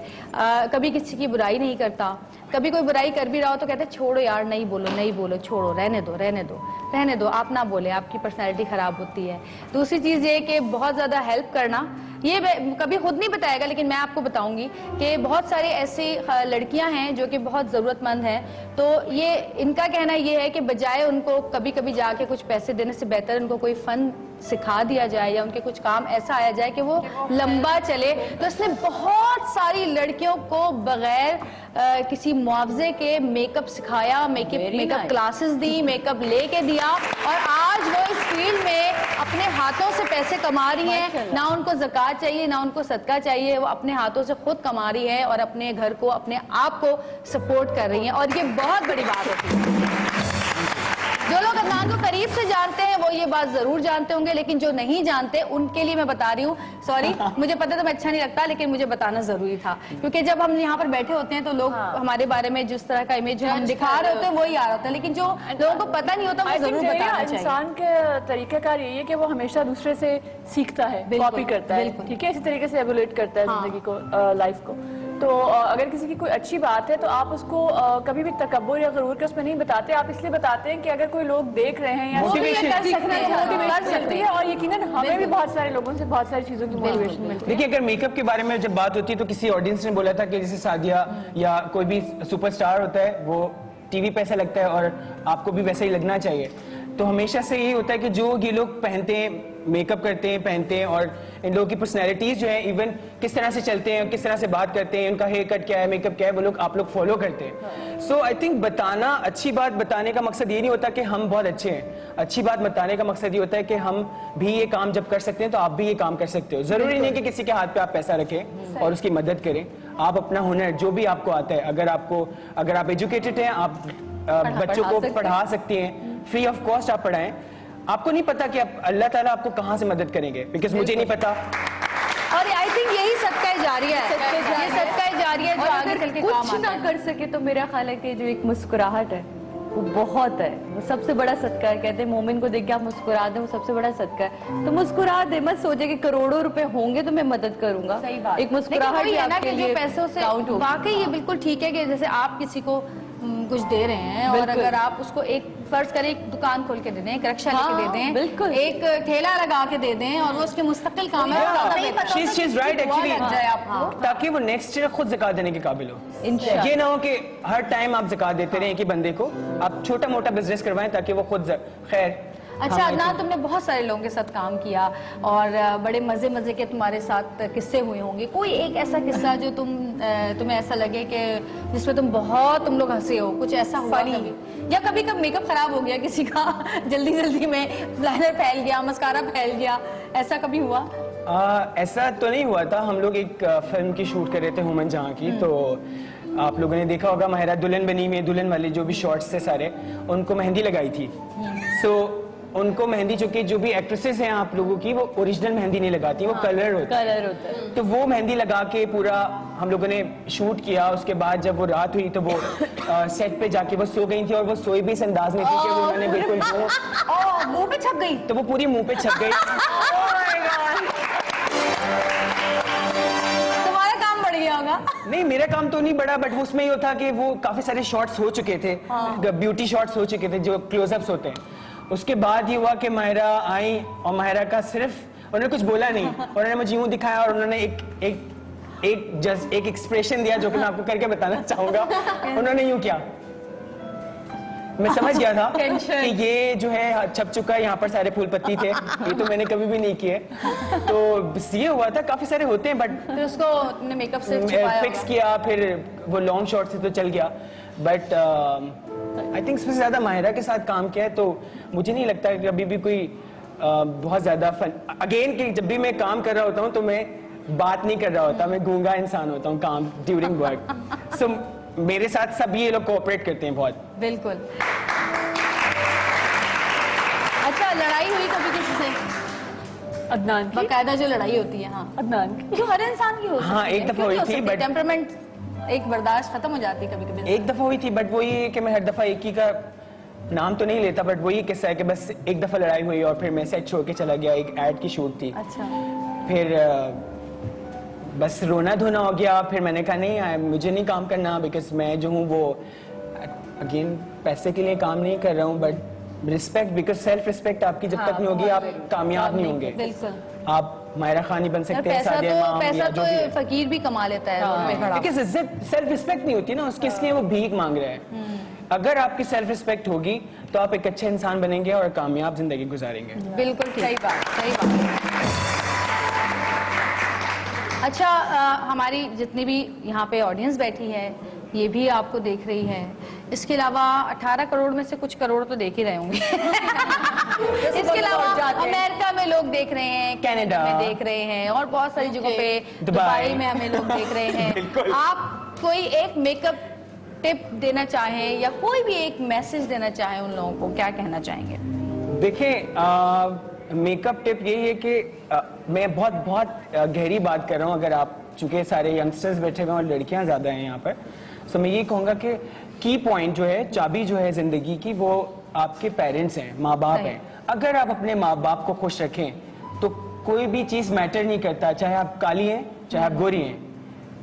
कभी किसी की बुराई नहीं करता, कभी कोई बुराई कर भी रहा हो तो कहते छोड़ो यार, नहीं बोलो, छोड़ो, रहने दो, आप ना बोले, आपकी पर्सनैलिटी ख़राब होती है। दूसरी चीज़ ये कि बहुत ज़्यादा हेल्प करना, ये कभी खुद नहीं बताएगा लेकिन मैं आपको बताऊंगी कि बहुत सारे ऐसी लड़कियां हैं जो कि बहुत ज़रूरतमंद हैं, तो ये इनका कहना ये है कि बजाय उनको कभी कभी जाके कुछ पैसे देने से बेहतर उनको कोई फ़न सिखा दिया जाए या उनके कुछ काम ऐसा आया जाए कि वो लंबा चले। तो इसने बहुत सारी लड़कियों को बगैर किसी मुआवजे के मेकअप सिखाया, मेकअप क्लासेस दी, मेकअप लेके दिया, और आज वो इस फील्ड में अपने हाथों से पैसे कमा रही हैं। ना उनको ज़कात चाहिए, ना उनको सदका चाहिए, वो अपने हाथों से खुद कमा रही है और अपने घर को, अपने आप को सपोर्ट कर रही हैं, और ये बहुत बड़ी बात होती है। जो लोग अदनान को करीब से जानते हैं वो ये बात जरूर जानते होंगे, लेकिन जो नहीं जानते उनके लिए मैं बता रही हूँ, सॉरी मुझे पता तो मैं अच्छा नहीं लगता, लेकिन मुझे बताना जरूरी था, क्योंकि जब हम यहाँ पर बैठे होते हैं तो लोग हमारे बारे में जिस तरह का इमेज हम दिखा रहे होते हैं वही आ रहा होता है, लेकिन जो लोगों को पता नहीं होता वो जरूर बताना चाहिए। इंसान के तरीकाकार यही है कि वो हमेशा दूसरे से सीखता है, कॉपी करता है, ठीक है, इसी तरीके से एवोल्यूट करता है जिंदगी को, लाइफ को। तो अगर किसी की कोई अच्छी बात है तो आप उसको कभी भी तकब्बुर या गरूर के उसमें नहीं बताते, आप इसलिए बताते हैं कि अगर कोई लोग देख रहे हैं या मोटिवेशन मिलती है, और यकीनन हमें भी बहुत सारे लोगों से बहुत सारी चीजों की मोटिवेशन मिलती है। देखिए, अगर मेकअप के बारे में जब बात होती है तो किसी ऑडियंस ने बोला था कि जैसे सादिया या कोई भी सुपरस्टार होता है वो टीवी पे ऐसा लगता है और आपको भी वैसा ही लगना चाहिए। तो हमेशा से यही होता है कि जो ये लोग पहनते हैं, मेकअप करते हैं, पहनते हैं, और इन लोगों की पर्सनैलिटीज जो है, इवन किस तरह से चलते हैं, किस तरह से बात करते हैं, उनका हेयर कट क्या है, मेकअप क्या है, वो लोग आप लोग फॉलो करते हैं। सो आई थिंक बताना, अच्छी बात बताने का मकसद ये नहीं होता कि हम बहुत अच्छे हैं। अच्छी बात बताने का मकसद ये होता है कि हम भी ये काम जब कर सकते हैं तो आप भी ये काम कर सकते हो। जरूरी नहीं कि किसी के हाथ पे आप पैसा रखें और उसकी मदद करें। आप अपना हुनर जो भी आपको आता है, अगर आप एजुकेटेड हैं, आप बच्चों को पढ़ा सकते हैं, फ्री ऑफ कॉस्ट आप पढ़ाएं। आपको नहीं पता कि अल्लाह ताला आपको कहां से मदद करेंगे, बिकॉज मुझे नहीं पता। और आई थिंक यही सदका जारिया है, ये सदका जारिया जो आगे चल के काम आता है। कुछ ना कर सके तो मेरा ख्याल है कि जो एक मुस्कुराहट है वो बहुत है, वो सबसे बड़ा सदका है। कहते हैं मोमिन को देख के आप मुस्कुरा दें, वो सबसे बड़ा सदका है। तो मुस्कुरा दे, मत सोचे कि करोड़ों रुपए होंगे तो मैं मदद करूंगा। सही बात। एक मुस्कुराहट जो पैसों से वाकई ये बिल्कुल ठीक है कि जैसे आप किसी को कुछ दे रहे हैं और अगर आप उसको एक फर्ज करें एक दुकान खोल के दे दें, एक रक्षा लेके दे दें, बिल्कुल। एक ठेला लगा के दे दें और वो उसके मुस्तकिल काम है, she's right actually, ताकि वो नेक्स्ट ईयर खुद ज़कात देने के काबिल हो। ये ना हो कि हर टाइम आप ज़कात देते रहें कि बंदे को, आप छोटा मोटा बिजनेस करवाएं ताकि वो खुद खैर। अच्छा अदनान, तुमने बहुत सारे लोगों के साथ काम किया और बड़े मजे मजे के तुम्हारे साथ किस्से हुए होंगे, कोई एक ऐसा किस्सा जो तुम्हें ऐसा लगे कि जिसमें तुम लोग हंसे हो, कुछ ऐसा हुआ कभी? या कभी कभी मेकअप खराब हो गया किसी का, जल्दी में लाइनर फैल गया, मस्कारा फैल गया, ऐसा कभी हुआ? ऐसा तो नहीं हुआ था। हम लोग एक फिल्म की शूट कर रहे थे हुमन जहाँ की, तो आप लोगों ने देखा होगा माहिरा दुल्हन बनी में दुल्हन वाले जो भी शॉट्स थे सारे, उनको मेहंदी लगाई थी। सो उनको मेहंदी, चूंकि जो भी एक्ट्रेसेस हैं आप लोगों की, वो ओरिजिनल मेहंदी नहीं लगाती, वो कलर होता है। तो वो मेहंदी लगा के पूरा हम लोगों ने शूट किया। उसके बाद जब वो रात हुई तो वो सेट पे जाके वो सो गई थी और वो सोई भी इस अंदाज में थी कि वो उन्होंने बिल्कुल मुंह पे छप गई, तो वो पूरी मुंह पे छप गई। तुम्हारा काम बढ़ गया होगा। नहीं, मेरा काम तो नहीं बढ़ा, बट उसमें ये था कि वो काफी सारे शॉट्स हो चुके थे, ब्यूटी शॉट्स हो चुके थे जो क्लोजअप्स होते हैं। उसके बाद ये हुआ कि माहिरा आई और माहिरा का सिर्फ उन्होंने कुछ बोला नहीं, उन्होंने मुझे यूं दिखाया और उन्होंने एक एक्सप्रेशन दिया जो कि मैं आपको करके बताना चाहूंगा। उन्होंने यूं किया, मैं समझ गया था कि ये जो है छप चुका है, यहाँ पर सारे फूल पत्ती थे, ये तो मैंने कभी भी नहीं किए। तो बस ये हुआ था, काफी सारे होते हैं, बट फिर उसको तुमने मेकअप से छुपाया फिक्स किया, फिर वो लॉन्ग शॉट से तो चल गया। बट आई थिंक सबसे ज्यादा माहिरा के साथ काम किया है, तो मुझे नहीं लगता कि अभी भी कोई बहुत ज्यादा फन अगेन कि जब भी मैं काम कर रहा होता हूँ तो मैं बात नहीं कर रहा होता, मैं गूंगा इंसान होता हूँ काम ड्यूरिंग वर्क। सो मेरे साथ सब ये लोग कोऑपरेट करते हैं बहुत। बिल्कुल। अच्छा, लड़ाई हुई कभी किसी से? अदनान की बाकायदा जो लड़ाई होती है, हाँ अदनान की जो हर इंसान की हो सकती है। हाँ, एक दफा हुई थी, बट टेम्परामेंट एक बर्दाश्त खत्म हो जाती है कभी कभी। एक दफा हुई थी, बट वही है कि मैं हर दफा एक ही का नाम तो नहीं लेता, बट वही किस्सा है कि बस एक दफा लड़ाई हुई और फिर मैं सेट छोड़ के चला गया, एक एड की शूट थी। अच्छा। फिर बस रोना धोना हो गया, फिर मैंने कहा नहीं मुझे नहीं काम करना, बिकॉज मैं जो हूँ वो अगेन पैसे के लिए काम नहीं कर रहा हूँ, but respect, because self respect आपकी जब तक नहीं होगी आप कामयाब नहीं होंगे। बिल्कुल। आप मायरा खान ही बन सकते हैं, पैसा तो फकीर भी कमा लेता है, बिकॉज इज्जत सेल्फ रिस्पेक्ट नहीं होती ना उसकी, इसलिए वो भीख मांग रहा है। अगर आपकी सेल्फ रिस्पेक्ट होगी तो आप एक अच्छे इंसान बनेंगे और कामयाब जिंदगी गुजारेंगे। बिल्कुल सही बात, सही बात। अच्छा, हमारी जितनी भी यहाँ पे ऑडियंस बैठी है ये भी आपको देख रही है, इसके अलावा 18 करोड़ में से कुछ करोड़ तो देख ही रहे होंगे। इसके अलावा अमेरिका में लोग देख रहे हैं, कनाडा में देख रहे हैं और बहुत सारी जगहों पे, दुबई में हमें लोग देख रहे हैं। आप कोई एक मेकअप टिप देना चाहें या कोई भी एक मैसेज देना चाहें उन लोगों को, क्या कहना चाहेंगे? देखिए, मेकअप टिप यही है कि मैं बहुत गहरी बात कर रहा हूँ। अगर आप, चूंकि सारे यंगस्टर्स बैठे हुए हैं और लड़कियां ज्यादा हैं यहाँ पर, तो मैं ये कहूँगा कि की पॉइंट जो है, चाबी जो है जिंदगी की, वो आपके पेरेंट्स हैं, माँ बाप हैं। अगर आप अपने माँ बाप को खुश रखें तो कोई भी चीज़ मैटर नहीं करता, चाहे आप काली हैं चाहे आप गोरी हैं।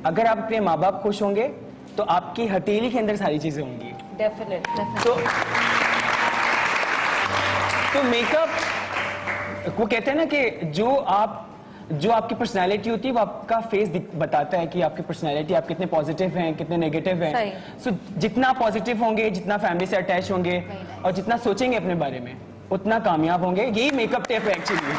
अगर आप अपने माँ बाप खुश होंगे तो आपकी हथेली के अंदर सारी चीज़ें होंगी। डेफिनेटली। तो मेकअप, वो कहते हैं ना कि जो आपकी पर्सनालिटी होती है वो आपका फेस बताता है कि आपकी पर्सनालिटी, आप कितने पॉजिटिव हैं कितने नेगेटिव हैं। सो जितना पॉजिटिव होंगे, जितना फैमिली से अटैच होंगे और जितना सोचेंगे अपने बारे में, उतना कामयाब होंगे। यही मेकअप टिप है एक्चुअली।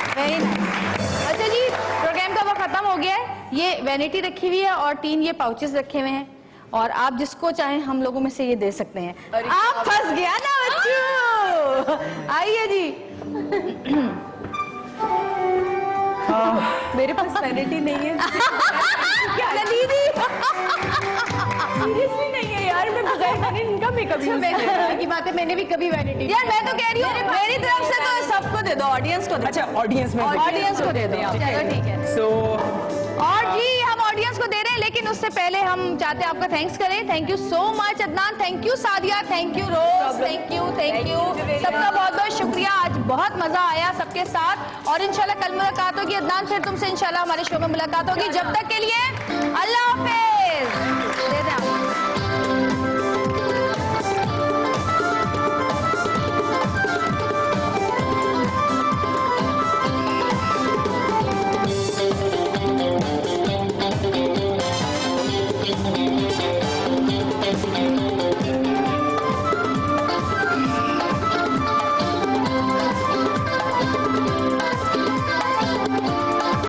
अच्छा जी, प्रोग्राम का वक्त खत्म हो गया है। ये वैनिटी रखी हुई है और 3 ये पाउचेस रखे हुए हैं और आप जिसको चाहें हम लोगों में से ये दे सकते हैं। आप फंस गया ना बच्चों, आइए जी। मेरे पास वैनिटी नहीं है। क्या दीदी? सीरियसली नहीं है यार, मैं बगैर इनका मेकअप की बात है, मैंने भी कभी वैनिटी। यार मैं तो कह रही हूँ मेरी तरफ से तो सबको दे दो, ऑडियंस को दे। अच्छा, ऑडियंस को दे दो, चलो ठीक है। सो और जी हम ऑडियंस को दे रहे हैं, लेकिन उससे पहले हम चाहते हैं आपका थैंक्स करें। Thank you so much Adnan, thank you Sadia, thank you Rose, thank you सबका बहुत बहुत शुक्रिया। आज बहुत मजा आया सबके साथ और इंशाल्लाह कल मुलाकात होगी। अदनान, फिर तुमसे इंशाल्लाह हमारे शो में मुलाकात होगी। जब तक के लिए अल्लाह हाफिज।